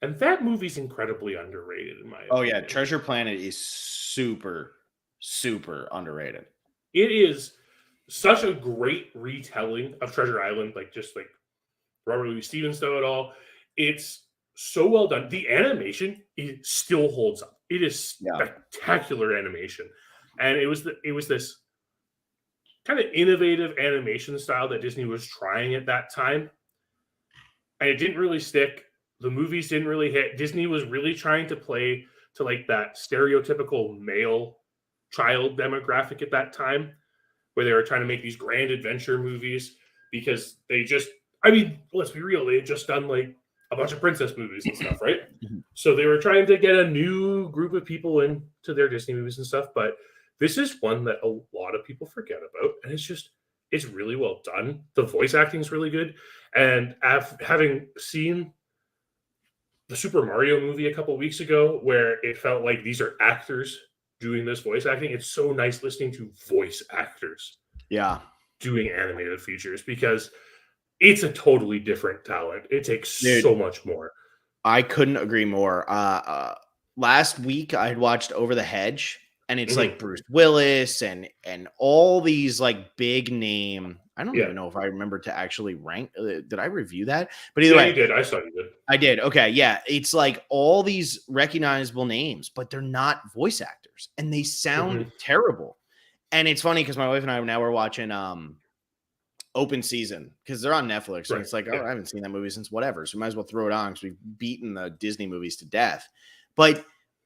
And that movie's incredibly underrated in my opinion. Oh yeah, Treasure Planet is super, super underrated. It is such a great retelling of Treasure Island, like just like Robert Louis Stevenson at all. It's so well done. The animation still holds up. It is spectacular animation, and it was this kind of innovative animation style that Disney was trying at that time, and it didn't really stick. The movies didn't really hit. Disney was really trying to play to like that stereotypical male child demographic at that time, where they were trying to make these grand adventure movies because let's be real, they had just done like a bunch of princess movies and stuff, right? So they were trying to get a new group of people into their Disney movies and stuff, but this is one that a lot of people forget about, and it's really well done. The voice acting is really good, and having seen the Super Mario movie a couple weeks ago, where it felt like these are actors doing this voice acting, it's so nice listening to voice actors doing animated features because it's a totally different talent. It takes so much more. I couldn't agree more. Last week I had watched Over the Hedge, and it's like Bruce Willis and all these like big name. I don't even know if I remember to actually rank. Did I review that? But either way, you did. I saw you did. I did. Okay, yeah. It's like all these recognizable names, but they're not voice actors, and they sound terrible. And it's funny because my wife and I now we're watching Open Season because they're on Netflix, and it's like, I haven't seen that movie since whatever, so we might as well throw it on because we've beaten the Disney movies to death. But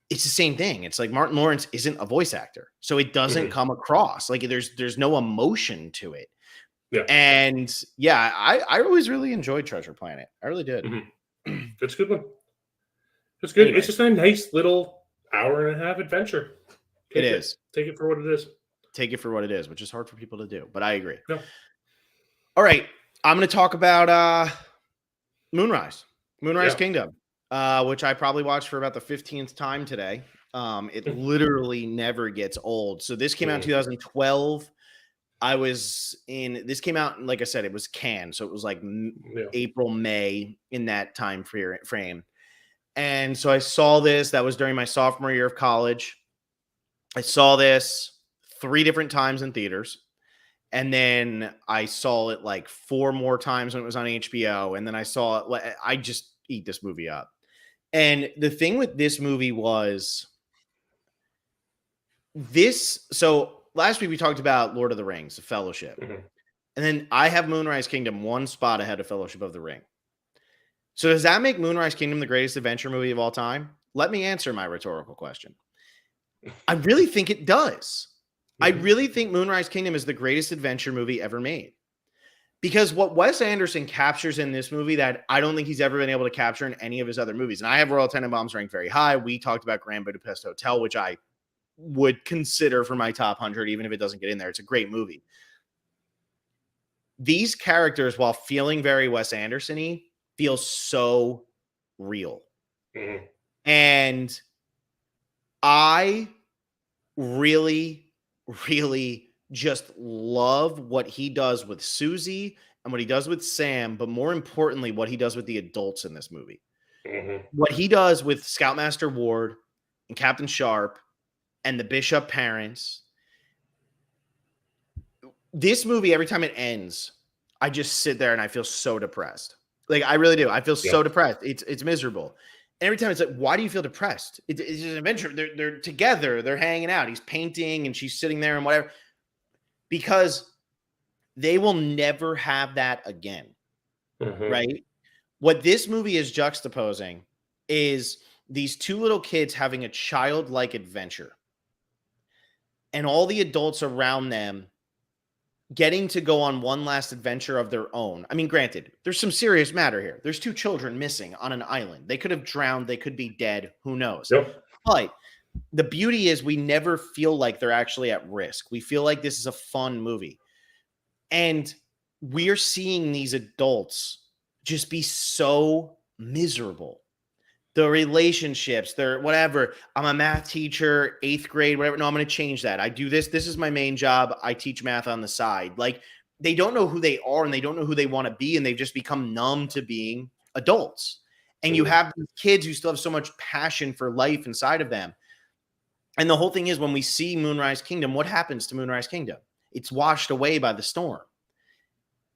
it's the same thing. It's like Martin Lawrence isn't a voice actor, so it doesn't come across like there's no emotion to it. Yeah. And yeah, I always really enjoyed Treasure Planet. I really did. It's a good one. It's good. Anyway. It's just a nice little hour and a half adventure. It is. Take it for what it is. Take it for what it is, which is hard for people to do, but I agree. No. All right. I'm going to talk about Moonrise Kingdom, which I probably watched for about the 15th time today. It literally never gets old. So this came out in 2012. This came out, like I said, it was Cannes. So it was like April, May in that time frame. And so I saw this. That was during my sophomore year of college. I saw this 3 different times in theaters. And then I saw it like 4 more times when it was on HBO. And then I saw it. I just eat this movie up. And the thing with this movie was this. So last week we talked about Lord of the Rings, The Fellowship. And then I have Moonrise Kingdom 1 spot ahead of Fellowship of the Ring. So does that make Moonrise Kingdom the greatest adventure movie of all time? Let me answer my rhetorical question. I really think it does. I really think Moonrise Kingdom is the greatest adventure movie ever made. Because what Wes Anderson captures in this movie that I don't think he's ever been able to capture in any of his other movies. And I have Royal Tenenbaums ranked very high. We talked about Grand Budapest Hotel, which I would consider for my top 100, even if it doesn't get in there. It's a great movie. These characters, while feeling very Wes Anderson-y, feel so real. And I really, really just love what he does with Susie and what he does with Sam, but more importantly, what he does with the adults in this movie. What he does with Scoutmaster Ward and Captain Sharp and the Bishop parents. This movie, every time it ends, I just sit there and I feel so depressed. Like, I really do. I feel so depressed. It's miserable. And every time it's like, why do you feel depressed? It's an adventure. They're together. They're hanging out. He's painting and she's sitting there and whatever. Because they will never have that again. Right? What this movie is juxtaposing is these 2 little kids having a childlike adventure. And all the adults around them getting to go on one last adventure of their own. I mean, granted, there's some serious matter here. There's 2 children missing on an island. They could have drowned. They could be dead. Who knows? But the beauty is we never feel like they're actually at risk. We feel like this is a fun movie. And we're seeing these adults just be so miserable. The relationships, they're whatever. I'm a math teacher, 8th grade, whatever. No, I'm going to change that. I do this. This is my main job. I teach math on the side. Like, they don't know who they are and they don't know who they want to be. And they've just become numb to being adults. And you have these kids who still have so much passion for life inside of them. And the whole thing is, when we see Moonrise Kingdom, what happens to Moonrise Kingdom? It's washed away by the storm.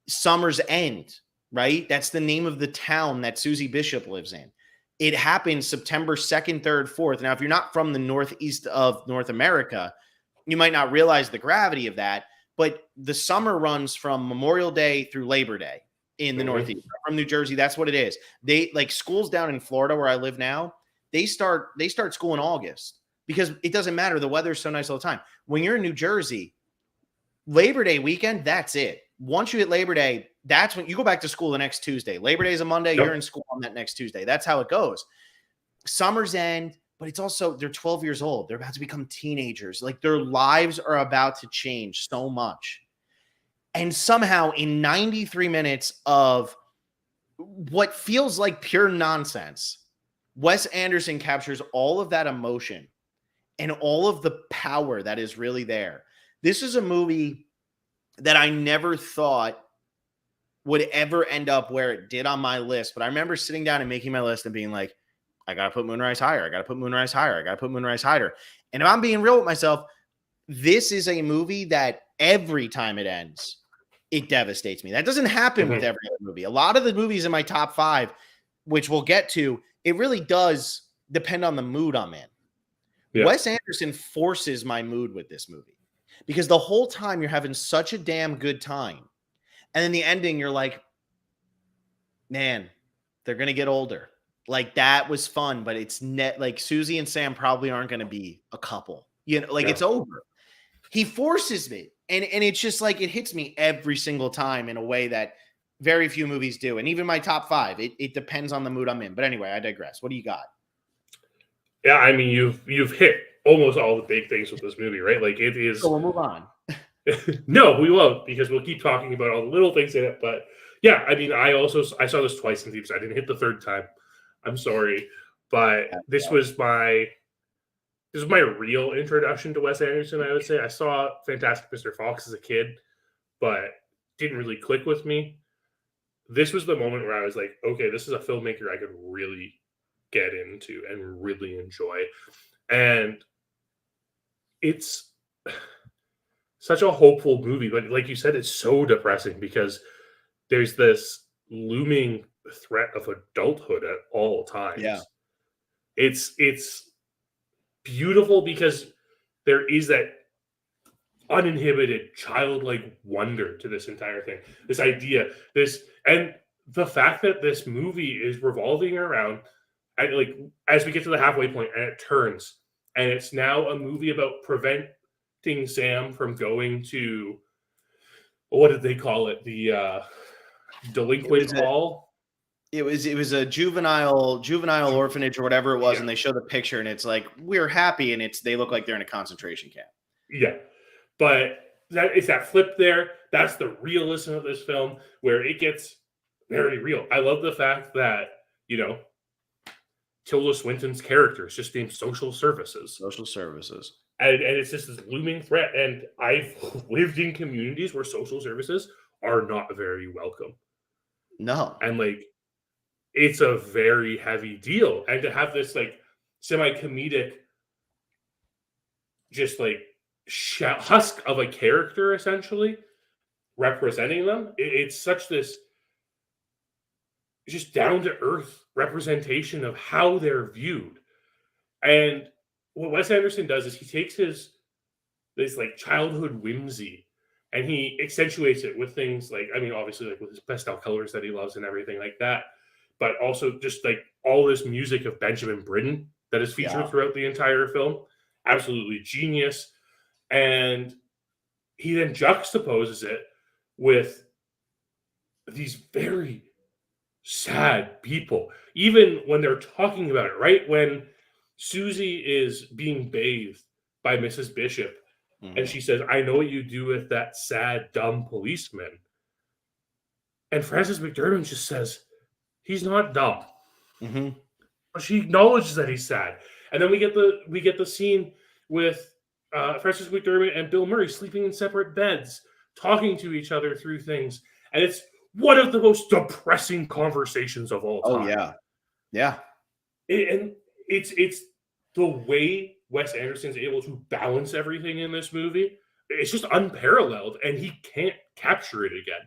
Summer's End, right? That's the name of the town that Susie Bishop lives in. It happens September 2nd, 3rd, 4th. Now, if you're not from the northeast of North America, you might not realize the gravity of that. But the summer runs from Memorial Day through Labor Day in the Northeast. From New Jersey, that's what it is. They, like, schools down in Florida where I live now, they start school in August because it doesn't matter. The weather's so nice all the time. When you're in New Jersey, Labor Day weekend, that's it. Once you hit Labor Day, that's when you go back to school the next Tuesday. Labor Day is a Monday. You're in school on that next Tuesday. That's how it goes. Summer's end, but it's also, they're 12 years old. They're about to become teenagers. Like, their lives are about to change so much. And somehow in 93 minutes of what feels like pure nonsense, Wes Anderson captures all of that emotion and all of the power that is really there. This is a movie that I never thought would ever end up where it did on my list. But I remember sitting down and making my list and being like, I got to put Moonrise higher. I got to put Moonrise higher. I got to put Moonrise higher. And if I'm being real with myself, this is a movie that every time it ends, it devastates me. That doesn't happen with every other movie. A lot of the movies in my top 5, which we'll get to, it really does depend on the mood I'm in. Yeah. Wes Anderson forces my mood with this movie because the whole time you're having such a damn good time. And then the ending, you're like, man, they're going to get older. Like, that was fun, but it's like Susie and Sam probably aren't going to be a couple. You know, like, it's over. He forces it. And it's just like, it hits me every single time in a way that very few movies do. And even my top 5, it depends on the mood I'm in. But anyway, I digress. What do you got? Yeah, I mean, you've hit almost all the big things with this movie, right? Like it is. So we'll move on. No, we won't, because we'll keep talking about all the little things in it. But yeah, I mean, I saw this twice in theaters. I didn't hit the third time. I'm sorry, but this was my real introduction to Wes Anderson. I would say I saw Fantastic Mr. Fox as a kid, but didn't really click with me. This was the moment where I was like, okay, this is a filmmaker I could really get into and really enjoy. And it's such a hopeful movie, but like you said, it's so depressing because there's this looming threat of adulthood at all times. Yeah. It's beautiful because there is that uninhibited childlike wonder to this entire thing. This idea, and the fact that this movie is revolving around, like, as we get to the halfway point and it turns, and it's now a movie about preventing Sam from going to, what did they call it? The delinquent hall. It was a juvenile orphanage or whatever it was, and they show the picture, and it's like, we're happy, and they look like they're in a concentration camp. Yeah, but it's that flip there. That's the realism of this film, where it gets very real. I love the fact that, Tilda Swinton's character is just named Social Services. Social Services. And it's just this looming threat. And I've lived in communities where social services are not very welcome. No. And, like, it's a very heavy deal. And to have this, like, semi-comedic, just, like, husk of a character, essentially, representing them, it's such this just down-to-earth representation of how they're viewed. And what Wes Anderson does is he takes this like childhood whimsy and he accentuates it with things like, I mean, obviously, like, with his pastel colors that he loves and everything like that, but also just like all this music of Benjamin Britten that is featured throughout the entire film. Absolutely genius. And he then juxtaposes it with these very sad people, even when they're talking about it, right? When Susie is being bathed by Mrs. Bishop, and she says, I know what you do with that sad, dumb policeman. And Frances McDormand just says, he's not dumb. But she acknowledges that he's sad. And then we get the scene with Frances McDormand and Bill Murray sleeping in separate beds, talking to each other through things. And it's one of the most depressing conversations of all time. Oh, yeah. Yeah. And it's the way Wes Anderson's able to balance everything in this movie. It's just unparalleled, and he can't capture it again.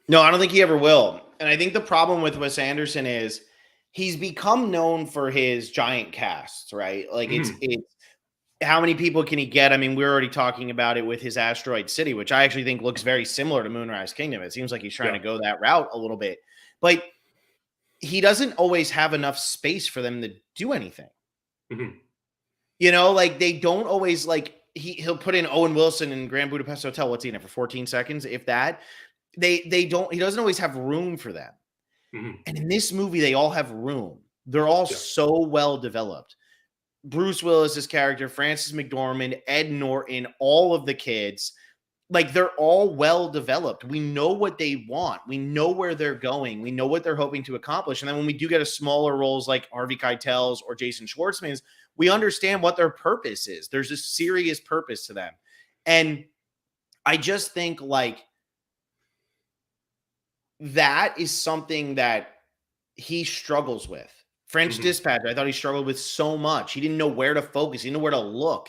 No, I don't think he ever will. And I think the problem with Wes Anderson is he's become known for his giant casts, right? Like, it's how many people can he get? I mean, we're already talking about it with his Asteroid City, which I actually think looks very similar to Moonrise Kingdom. It seems like he's trying to go that route a little bit. But he doesn't always have enough space for them to do anything. Like, they don't always, like, he'll put in Owen Wilson in Grand Budapest Hotel. What's he in it for 14 seconds? If that, he doesn't always have room for them. And in this movie, they all have room. They're all so well developed. Bruce Willis's character, Frances McDormand, Ed Norton, all of the kids, like, they're all well developed. We know what they want. We know where they're going. We know what they're hoping to accomplish. And then when we do get a smaller roles like Harvey Keitel's or Jason Schwartzman's, we understand what their purpose is. There's a serious purpose to them. And I just think, like, that is something that he struggles with. French Dispatch, I thought he struggled with so much. He didn't know where to focus. He didn't know where to look.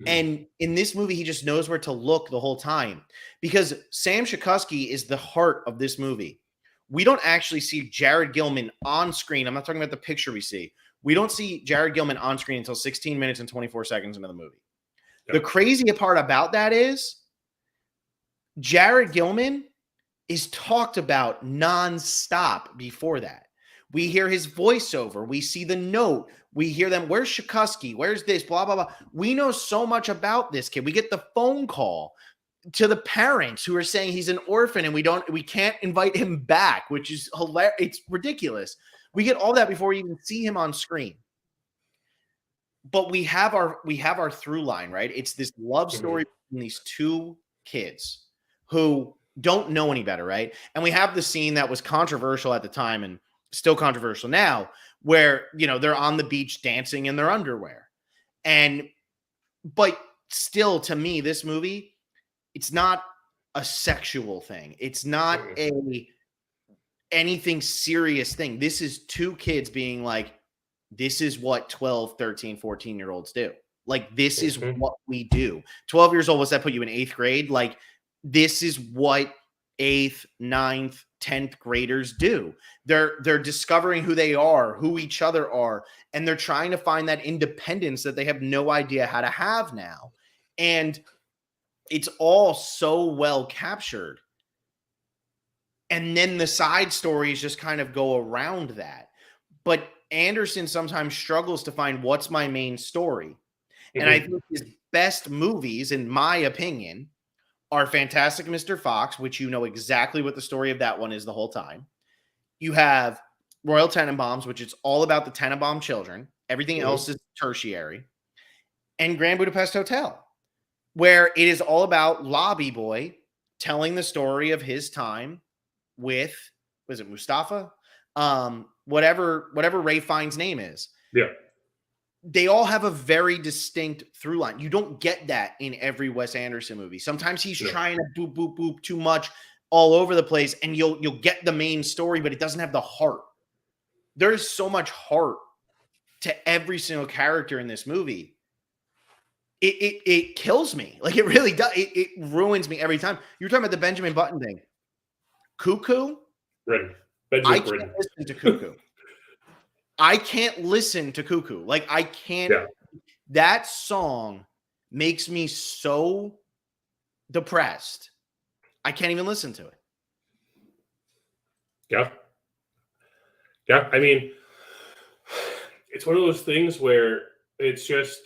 And in this movie, he just knows where to look the whole time, because Sam Shakusky is the heart of this movie. We don't actually see Jared Gilman on screen. I'm not talking about the picture we see. We don't see Jared Gilman on screen until 16 minutes and 24 seconds into the movie. The crazy part about that is Jared Gilman is talked about nonstop before that. We hear his voiceover. We see the note. We hear them. Where's Shakusky? Where's this? Blah, blah, blah. We know so much about this kid. We get the phone call. to the parents who are saying he's an orphan and we can't invite him back, which is hilarious. It's ridiculous. We get all that before we even see him on screen. But we have our through line, right? It's this love story between these two kids who don't know any better, right? And we have the scene that was controversial at the time and still controversial now, where they're on the beach dancing in their underwear. But still, to me, this movie, it's not a sexual thing. It's not anything serious thing. This is two kids being like, this is what 12, 13, 14-year-olds do. Like, this is what we do. 12 years old, what's that put you in 8th grade? Like, this is what 8th, 9th, 10th graders do. They're discovering who they are, who each other are, and they're trying to find that independence that they have no idea how to have now. And it's all so well captured. And then the side stories just kind of go around that. But Anderson sometimes struggles to find what's my main story. And I think his best movies, in my opinion, are Fantastic Mr. Fox, which you know exactly what the story of that one is the whole time. You have Royal Tenenbaums, which is all about the Tenenbaum children. Everything else is tertiary. And Grand Budapest Hotel, where it is all about Lobby Boy telling the story of his time with, was it Mustafa? Whatever Ray Fiennes' name is. Yeah. They all have a very distinct through line. You don't get that in every Wes Anderson movie. Sometimes he's trying to boop, boop, boop too much all over the place, and you'll get the main story, but it doesn't have the heart. There's so much heart to every single character in this movie. It kills me. Like, it really does. It ruins me every time. You were talking about the Benjamin Button thing. Cuckoo? Right. I can't listen to Cuckoo. I can't listen to Cuckoo. Like, I can't. Yeah. That song makes me so depressed. I can't even listen to it. Yeah. Yeah. I mean, it's one of those things where it's just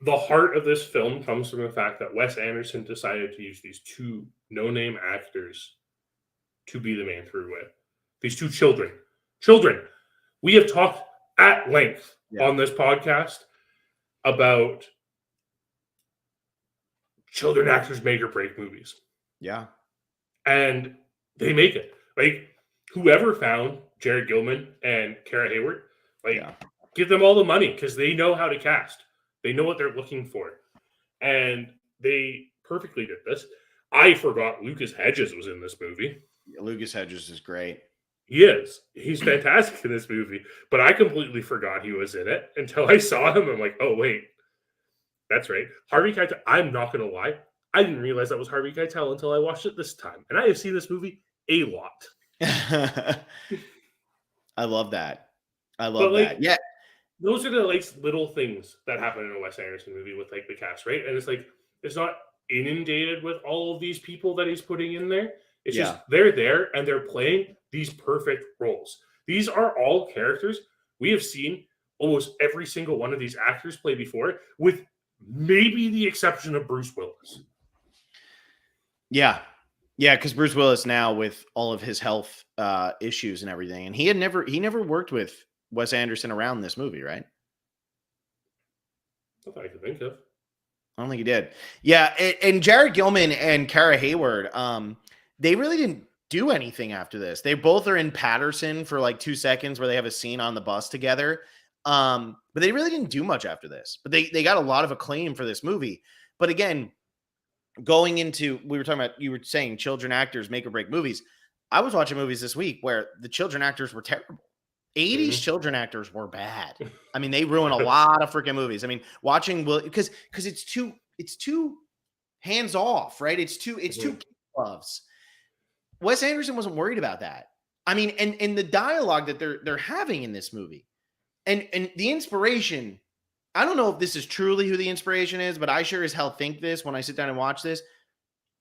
the heart of this film comes from the fact that Wes Anderson decided to use these two no-name actors to be the man through with. These two children. We have talked at length on this podcast about children actors make or break movies. Yeah. And they make it. Like, whoever found Jared Gilman and Kara Hayward, give them all the money because they know how to cast. They know what they're looking for. And they perfectly did this. I forgot Lucas Hedges was in this movie. Lucas Hedges is great. He is. He's fantastic in this movie. But I completely forgot he was in it until I saw him. I'm like, oh, wait. That's right. Harvey Keitel. I'm not going to lie. I didn't realize that was Harvey Keitel until I watched it this time. And I have seen this movie a lot. I love that. That. Yeah. Those are the little things that happen in a Wes Anderson movie with the cast, right? And it's not inundated with all of these people that he's putting in there. It's just they're there and they're playing these perfect roles. These are all characters we have seen almost every single one of these actors play before, with maybe the exception of Bruce Willis. Yeah, because Bruce Willis now, with all of his health issues and everything, and he never worked with Wes Anderson around this movie, right? Not that I could think of. I don't think he did. Yeah, and Jared Gilman and Kara Hayward, they really didn't do anything after this. They both are in Patterson for 2 seconds where they have a scene on the bus together. But they really didn't do much after this. But they got a lot of acclaim for this movie. But again, going into, we were talking about, you were saying children actors make or break movies. I was watching movies this week where the children actors were terrible. 80s children actors were bad. I mean, they ruin a lot of freaking movies. I mean, watching because it's too hands off, right? It's too gloves. Wes Anderson wasn't worried about that. I mean, and the dialogue that they're having in this movie, and the inspiration. I don't know if this is truly who the inspiration is, but I sure as hell think this when I sit down and watch this.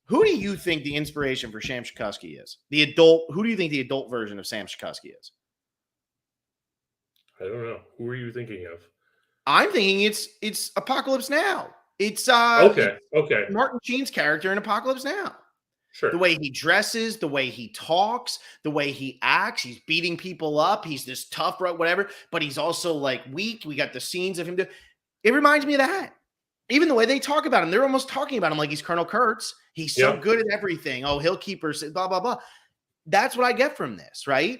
Who do you think the inspiration for Sam Shakusky is? Who do you think the adult version of Sam Shakusky is? I don't know. Who are you thinking of? I'm thinking it's Apocalypse Now. It's Okay. Okay. Martin Sheen's character in Apocalypse Now. Sure. The way he dresses, the way he talks, the way he acts, he's beating people up. He's this tough, whatever, but he's also like weak. We got the scenes of him. It reminds me of that. Even the way they talk about him, they're almost talking about him like he's Colonel Kurtz. He's so good at everything. Oh, he'll keep her, blah, blah, blah. That's what I get from this, right?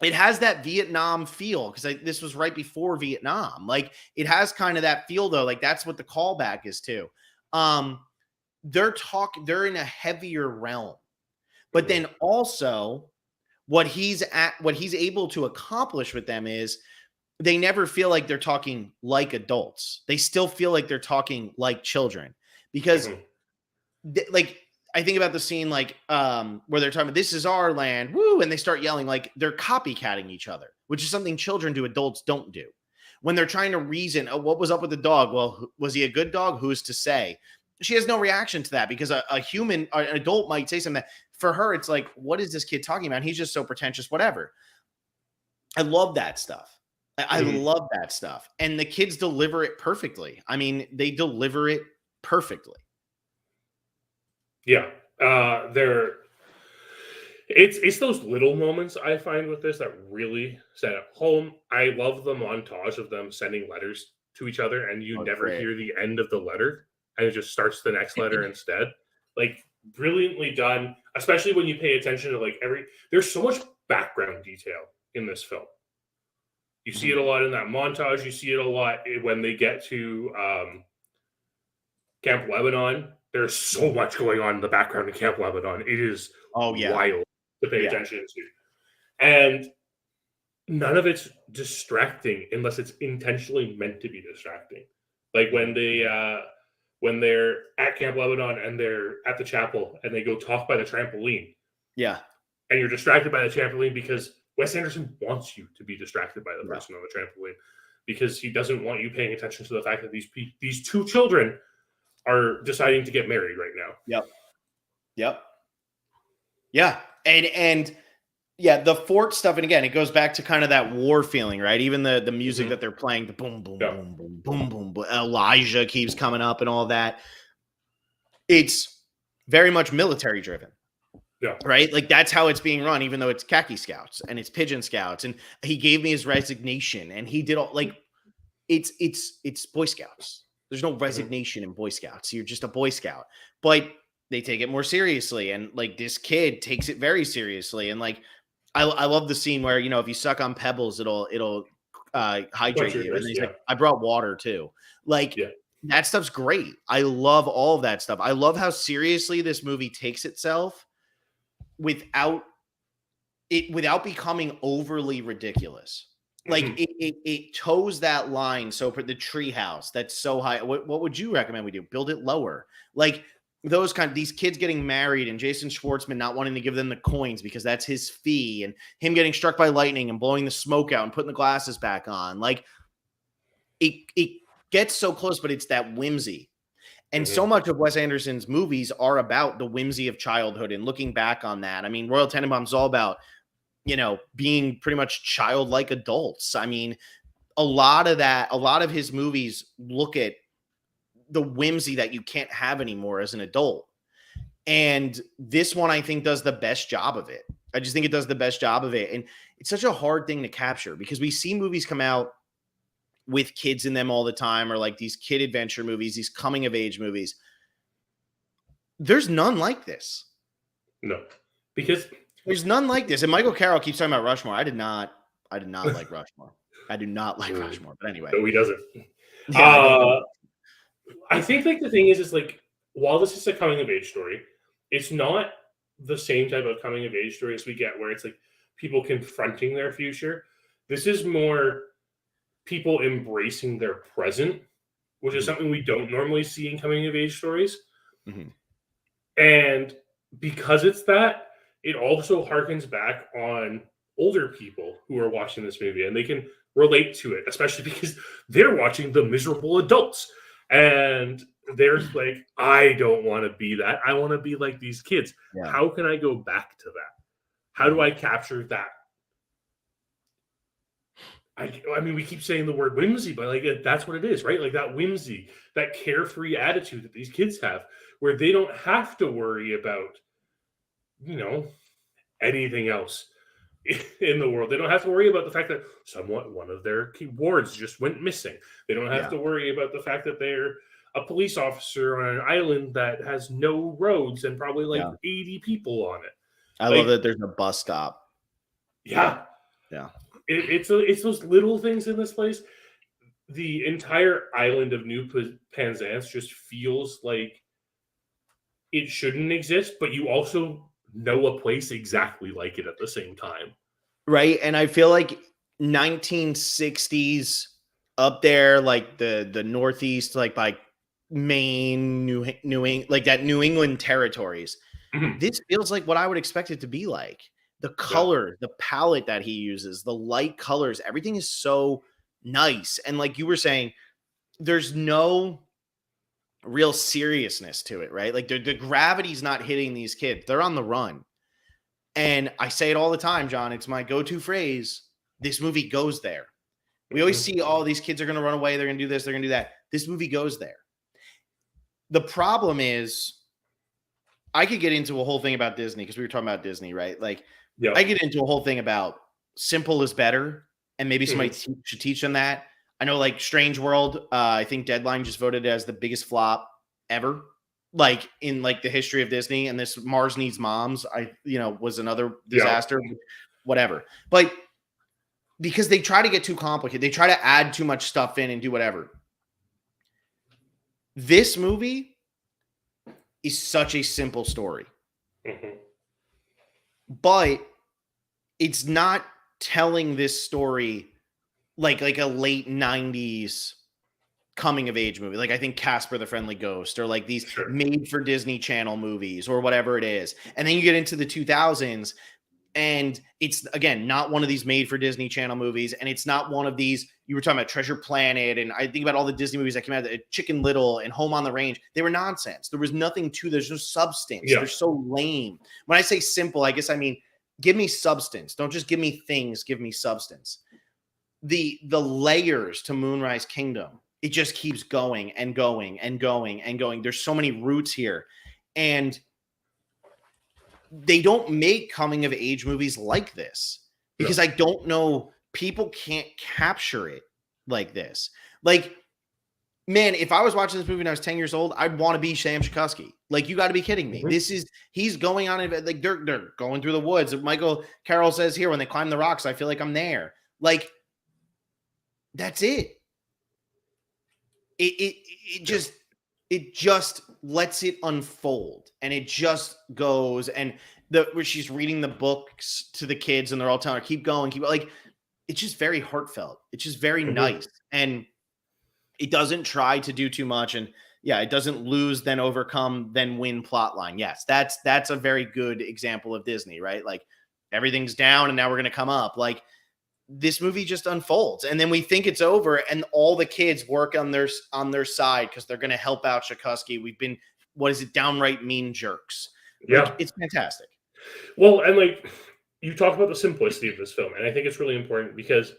It has that Vietnam feel because this was right before Vietnam. Like it has kind of that feel though. Like that's what the callback is too. They're in a heavier realm, but then also what he's able to accomplish with them is they never feel like they're talking like adults. They still feel like they're talking like children because like I think about the scene like where they're talking about this is our land, woo, and they start yelling like they're copycatting each other, which is something children do, adults don't do. When they're trying to reason, oh, what was up with the dog? Well, was he a good dog? Who's to say? She has no reaction to that because a human, an adult might say something that for her, it's like, what is this kid talking about? He's just so pretentious, whatever. I love that stuff. I love that stuff. And the kids deliver it perfectly. I mean, they deliver it perfectly. Yeah. It's those little moments I find with this that really set it home. I love the montage of them sending letters to each other and you never hear the end of the letter and it just starts the next letter instead. Like brilliantly done, especially when you pay attention to like there's so much background detail in this film. You see it a lot in that montage. You see it a lot when they get to Camp Lebanon. There's so much going on in the background in Camp Lebanon. It is wild to pay attention to. And none of it's distracting unless it's intentionally meant to be distracting. Like when they're at Camp Lebanon and they're at the chapel and they go talk by the trampoline. Yeah. And you're distracted by the trampoline because Wes Anderson wants you to be distracted by the person on the trampoline because he doesn't want you paying attention to the fact that these two children are deciding to get married right now. Yep. Yeah. And yeah, the fort stuff. And again, it goes back to kind of that war feeling, right? Even the music that they're playing, the boom, boom, boom, boom, boom, boom, boom. Elijah keeps coming up and all that. It's very much military driven. Yeah. Right. Like that's how it's being run, even though it's khaki scouts and it's pigeon scouts. And he gave me his resignation and he did all like it's Boy Scouts. There's no resignation in Boy Scouts. You're just a Boy Scout, but they take it more seriously. And like this kid takes it very seriously. And like, I love the scene where, you know, if you suck on pebbles, it'll hydrate you. And he's like, I brought water too. Like that stuff's great. I love all of that stuff. I love how seriously this movie takes itself without becoming overly ridiculous. Like it toes that line. So for the treehouse that's so high, what would you recommend we do? Build it lower. Like those these kids getting married and Jason Schwartzman not wanting to give them the coins because that's his fee and him getting struck by lightning and blowing the smoke out and putting the glasses back on. Like it gets so close, but it's that whimsy. And so much of Wes Anderson's movies are about the whimsy of childhood and looking back on that. I mean, Royal Tenenbaums is all about, you know, being pretty much childlike adults. I mean, a lot of his movies look at the whimsy that you can't have anymore as an adult. And this one, I think, does the best job of it. I just think it does the best job of it. And it's such a hard thing to capture because we see movies come out with kids in them all the time, or like these kid adventure movies, these coming of age movies. There's none like this. No, because there's none like this. And Michael Carroll keeps talking about Rushmore. I did not like Rushmore. I do not like Rushmore. But anyway, no, he doesn't. Yeah, I think like the thing is like while this is a coming of age story, it's not the same type of coming of age story as we get where it's like people confronting their future. This is more people embracing their present, which is something we don't normally see in coming of age stories. And because it's that, it also harkens back on older people who are watching this movie and they can relate to it, especially because they're watching the miserable adults. And they're like, I don't want to be that. I want to be like these kids. Yeah. How can I go back to that? How do I capture that? I mean, we keep saying the word whimsy, but like that's what it is, right? Like that whimsy, that carefree attitude that these kids have, where they don't have to worry about, you know, anything else in the world. They don't have to worry about the fact that one of their keyboards just went missing. They don't have Yeah. to worry about the fact that they're a police officer on an island that has no roads and probably like Yeah. 80 people on it. I Like, love that there's a bus stop. yeah. Yeah. It's those little things in this place. The entire island of New Penzance just feels like it shouldn't exist, but you also know a place exactly like it at the same time. Right. And I feel like 1960s up there, like the Northeast, like by Maine, New England, like that New England territories. Mhm. This feels like what I would expect it to be like. The Yeah. color, the palette that he uses, the light colors, everything is so nice. And like you were saying, there's no real seriousness to it, right? Like the gravity's not hitting these kids. They're on the run. And I say it all the time, John. It's my go-to phrase. This movie goes there. We always Mhm. see, oh, these kids are going to run away. They're going to do this. They're going to do that. This movie goes there. The problem is, I could get into a whole thing about Disney because we were talking about Disney, right? Like, Yeah. I get into a whole thing about simple is better, and maybe somebody Mhm. should teach them that. I know, like Strange World. I think Deadline just voted as the biggest flop ever, like in like the history of Disney. And this Mars Needs Moms, was another Yeah. disaster. Whatever, but because they try to get too complicated, they try to add too much stuff in and do whatever. This movie is such a simple story, Mhm. but it's not telling this story like a late 90s coming of age movie. Like I think Casper the Friendly Ghost or like these Sure. made for Disney Channel movies or whatever it is. And then you get into the 2000s and it's again not one of these made for Disney Channel movies, and it's not one of these, you were talking about Treasure Planet, and I think about all the Disney movies that came out, Chicken Little and Home on the Range. They were nonsense. There was nothing to, there's no substance. Yeah. They're so lame. When I say simple, I guess I mean give me substance. Don't just give me things, give me substance. The layers to Moonrise Kingdom, it just keeps going and going and going and going. There's so many roots here, and they don't make coming of age movies like this because I don't know, people can't capture it like this. Like, man, if I was watching this movie when I was 10 years old, I'd want to be Sam Shakusky. Like, you got to be kidding me. Mhm. He's going on, like they're going through the woods. Michael Carroll says here, when they climb the rocks, I feel like I'm there. Like, that's it. It just lets it unfold, and it just goes. And where she's reading the books to the kids and they're all telling her, keep going, like, it's just very heartfelt. It's just very Mhm. nice. And it doesn't try to do too much. And yeah, it doesn't lose, then overcome, then win plot line. Yes, that's a very good example of Disney, right? Like everything's down and now we're going to come up. Like this movie just unfolds, and then we think it's over, and all the kids work on their side because they're going to help out Shakusky. We've been, downright mean jerks. Yeah. Like, it's fantastic. Well, and like you talk about the simplicity of this film, and I think it's really important because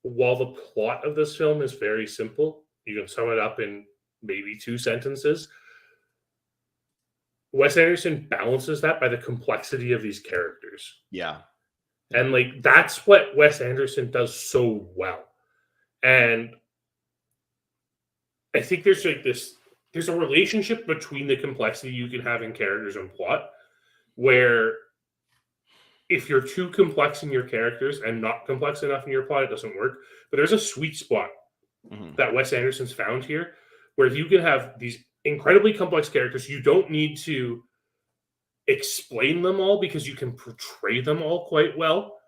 while the plot of this film is very simple, you can sum it up in maybe 2 sentences. Wes Anderson balances that by the complexity of these characters. Yeah. And like that's what Wes Anderson does so well. And I think there's a relationship between the complexity you can have in characters and plot, where if you're too complex in your characters and not complex enough in your plot, it doesn't work. But there's a sweet spot that Wes Anderson's found here, where you can have these incredibly complex characters. You don't need to explain them all because you can portray them all quite well.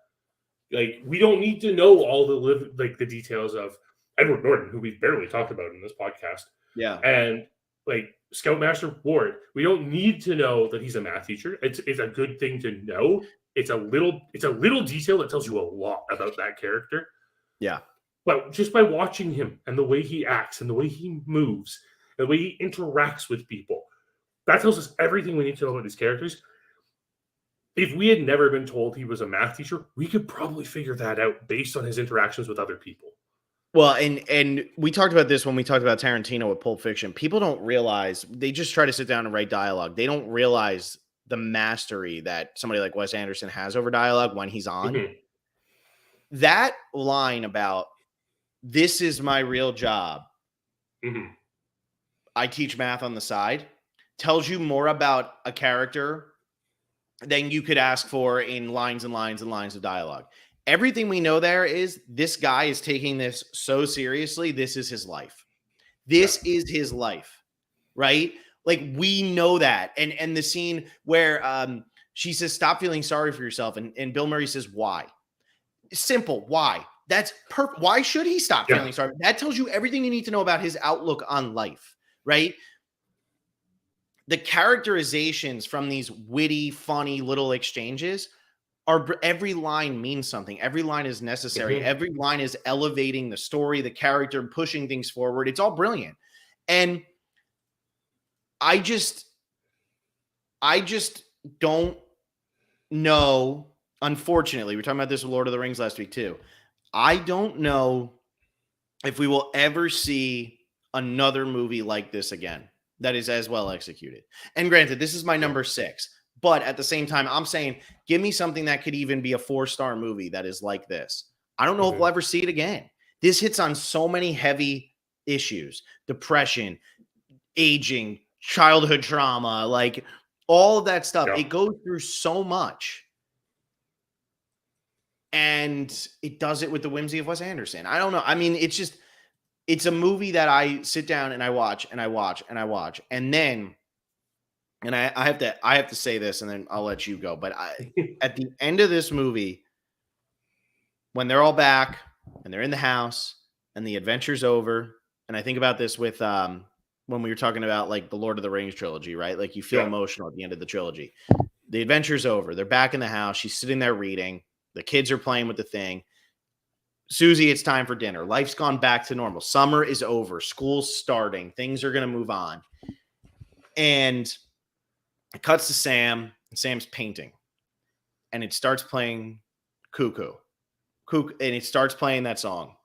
Like, we don't need to know all the details of Edward Norton, who we've barely talked about in this podcast. Yeah. And like Scoutmaster Ward, we don't need to know that he's a math teacher. It's a good thing to know. It's a little detail that tells you a lot about that character. Yeah. But just by watching him and the way he acts and the way he moves, and the way he interacts with people, that tells us everything we need to know about these characters. if we had never been told he was a math teacher, we could probably figure that out based on his interactions with other people. Well, and we talked about this when we talked about Tarantino with Pulp Fiction. People don't realize, they just try to sit down and write dialogue. They don't realize the mastery that somebody like Wes Anderson has over dialogue when he's on. Mm-hmm. That line about, this is my real job, Mm-hmm. I teach math on the side, tells you more about a character than you could ask for in lines and lines and lines of dialogue. Everything we know there is, this guy is taking this so seriously. This is his life. This is his life, right? Like, we know that. And the scene where she says, stop feeling sorry for yourself. And Bill Murray says, why? Simple. Why? That's perfect. Why should he stop feeling sorry? That tells you everything you need to know about his outlook on life, right? The characterizations from these witty, funny little exchanges are, every line means something. Every line is necessary. Mm-hmm. Every line is elevating the story, the character, pushing things forward. It's all brilliant. And I just don't know. Unfortunately, we were talking about this with Lord of the Rings last week too. I don't know if we will ever see another movie like this again that is as well executed. And granted, this is my number 6, but at the same time, I'm saying, give me something that could even be a 4-star movie that is like this. I don't know if we'll ever see it again. This hits on so many heavy issues: depression, aging, childhood trauma, like all of that stuff. It goes through so much. And it does it with the whimsy of Wes Anderson. I don't know. I mean, it's a movie that I sit down and I watch and I watch and I watch. And then, and I have to say this and then I'll let you go. But at the end of this movie, when they're all back and they're in the house and the adventure's over, and I think about this with when we were talking about like the Lord of the Rings trilogy, right? Like, you feel emotional at the end of the trilogy. The adventure's over. They're back in the house. She's sitting there reading. The kids are playing with the thing. Susie, it's time for dinner. Life's gone back to normal. Summer is over. School's starting. Things are going to move on. And it cuts to Sam, and Sam's painting. And it starts playing Cuckoo. And it starts playing that song.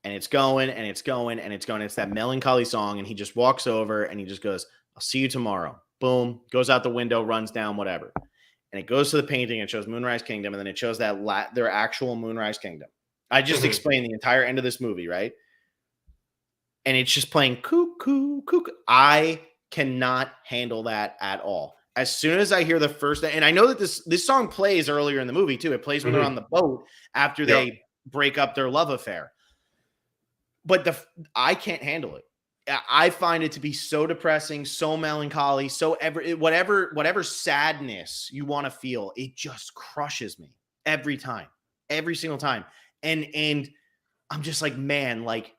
And it's going, and it's going, and it's going. It's that melancholy song. And he just walks over, and he just goes, I'll see you tomorrow. Boom. Goes out the window, runs down, whatever. And it goes to the painting and shows Moonrise Kingdom, and then it shows that their actual Moonrise Kingdom. I just explained the entire end of this movie, right? And it's just playing cuckoo, cuckoo. I cannot handle that at all. As soon as I hear the first, and I know that this song plays earlier in the movie too. It plays when they're on the boat after they break up their love affair. But I can't handle it. I find it to be so depressing, so melancholy, so whatever sadness you want to feel, it just crushes me every time, every single time. And I'm just like, man, like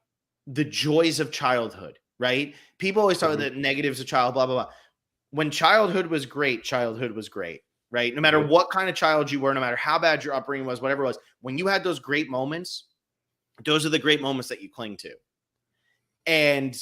the joys of childhood, right? People always talk about the negatives of childhood, blah, blah, blah. When childhood was great, right? No matter what kind of child you were, no matter how bad your upbringing was, whatever it was, when you had those great moments, those are the great moments that you cling to. And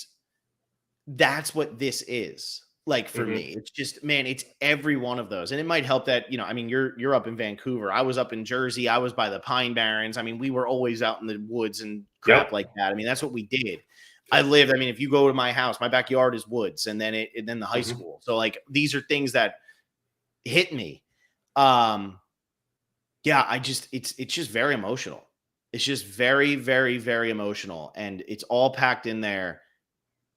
that's what this is like for me. It's just, man, it's every one of those. And it might help that, I mean, you're up in Vancouver. I was up in Jersey. I was by the Pine Barrens. I mean, we were always out in the woods and crap like that. I mean, that's what we did. If you go to my house, my backyard is woods, and then the high school. So like, these are things that hit me. It's just very emotional. It's just very, very, very emotional. And it's all packed in there.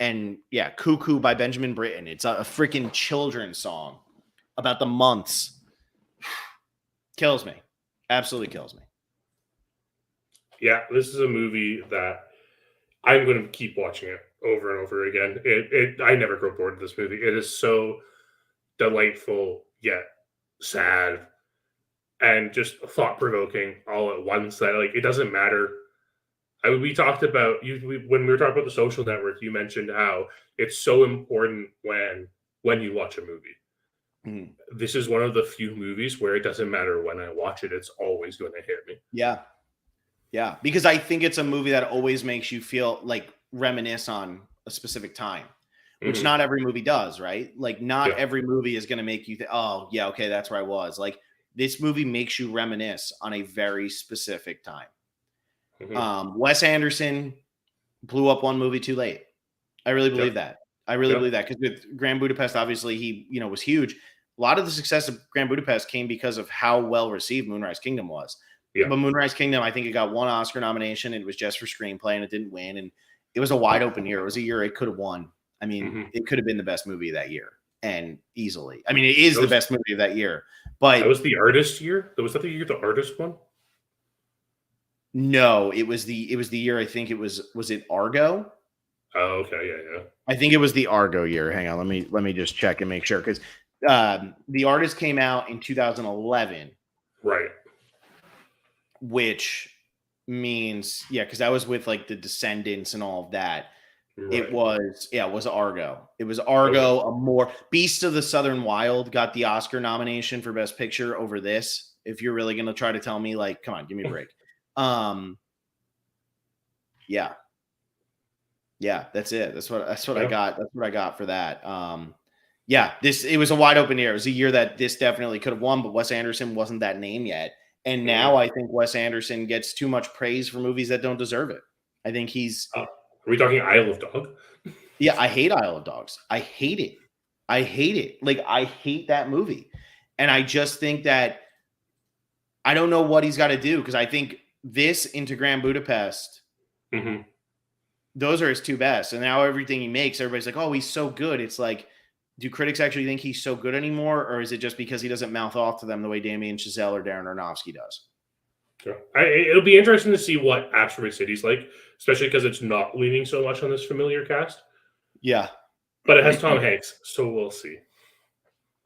And yeah, Cuckoo by Benjamin Britten. It's a freaking children's song about the months. Kills me. Absolutely kills me. Yeah, this is a movie that I'm going to keep watching it over and over again. I never grow bored of this movie. It is so delightful, yet sad, and just thought-provoking all at once that, like, it doesn't matter. We talked about, when we were talking about The Social Network, you mentioned how it's so important when you watch a movie. This is one of the few movies where it doesn't matter when I watch it, it's always going to hit me. Yeah, because I think it's a movie that always makes you feel like reminisce on a specific time, which not every movie does, right? Like, not every movie is going to make you think, oh, yeah, okay, that's where I was. Like, this movie makes you reminisce on a very specific time. Mhm. Wes Anderson blew up one movie too late. I really believe Yep. that. I really Yep. believe that because with Grand Budapest, obviously he was huge. A lot of the success of Grand Budapest came because of how well received Moonrise Kingdom was. Yeah. But Moonrise Kingdom, I think it got one Oscar nomination. And it was just for screenplay, and it didn't win. And it was a wide open year. It was a year it could have won. I mean, Mhm. it could have been the best movie of that year, and easily. I mean, it is That the was best movie of that year. that But was the artist year? Was that the year the artist won? no, it was the year. I think it was it Argo? Oh, okay. Yeah, yeah. I think it was the Argo year. Hang on, let me just check and make sure because the artist came out in 2011, Right. which means because that was with like the Descendants and all of that. It Right. was Argo. It was Okay. Argo. A more Beast of the Southern Wild got the Oscar nomination for Best Picture over this. If you're really gonna try to tell me, like, come on, give me a break. Yeah, yeah, that's it. That's what I Yeah. got. That's what I got for that. It was a wide open year. It was a year that this definitely could have won, but Wes Anderson wasn't that name yet. And Mhm. now I think Wes Anderson gets too much praise for movies that don't deserve it. I think Are we talking Isle of Dog? I hate Isle of Dogs. I hate it. I hate it. Like, I hate that movie. And I just think that I don't know what he's got to do because I think this into Grand Budapest, Mhm. those are his two best. And now everything he makes, everybody's like, oh, he's so good. It's like, do critics actually think he's so good anymore? Or is it just because he doesn't mouth off to them the way Damien Chazelle or Darren Aronofsky does? Yeah. It'll be interesting to see what Asteroid City's like, especially because it's not leaning so much on this familiar cast. Yeah. But it has Tom Hanks, so we'll see.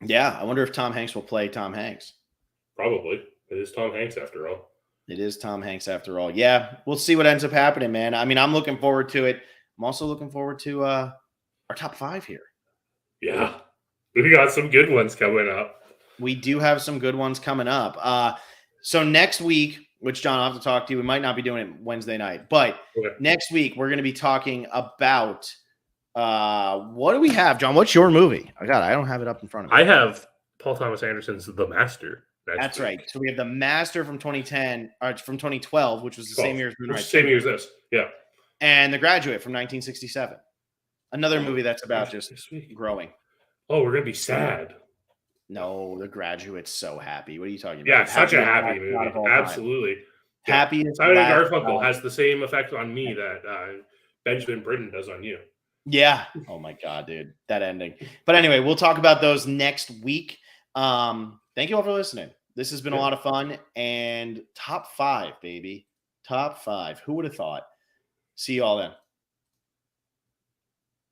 Yeah. I wonder if Tom Hanks will play Tom Hanks. Probably. It is Tom Hanks after all. It is Tom Hanks after all. Yeah. We'll see what ends up happening, man. I mean, I'm looking forward to it. I'm also looking forward to our top 5 here. Yeah. We got some good ones coming up. We do have some good ones coming up. So next week, which John, I'll have to talk to you. We might not be doing it Wednesday night, but Okay. next week we're going to be talking about what do we have, John? What's your movie? I don't have it up in front of me. I have Paul Thomas Anderson's The Master. That's right. So we have The Master from 2010, or from 2012, which was the same year as Moonrise, same year as this. Yeah. and The Graduate from 1967. Another movie that's about just growing. Oh, we're gonna be sad. No, The Graduate's so happy. What are you talking about? Yeah, such a happy Happiest laugh of movie. all time. Absolutely. Yeah. Happiest Simon and laugh. Garfunkel has the same effect on me that Benjamin Britten does on you. Yeah. Oh my God, dude. That ending. But anyway, we'll talk about those next week. Thank you all for listening. This has been a lot of fun. And top 5, baby. Top 5. Who would have thought? See you all then.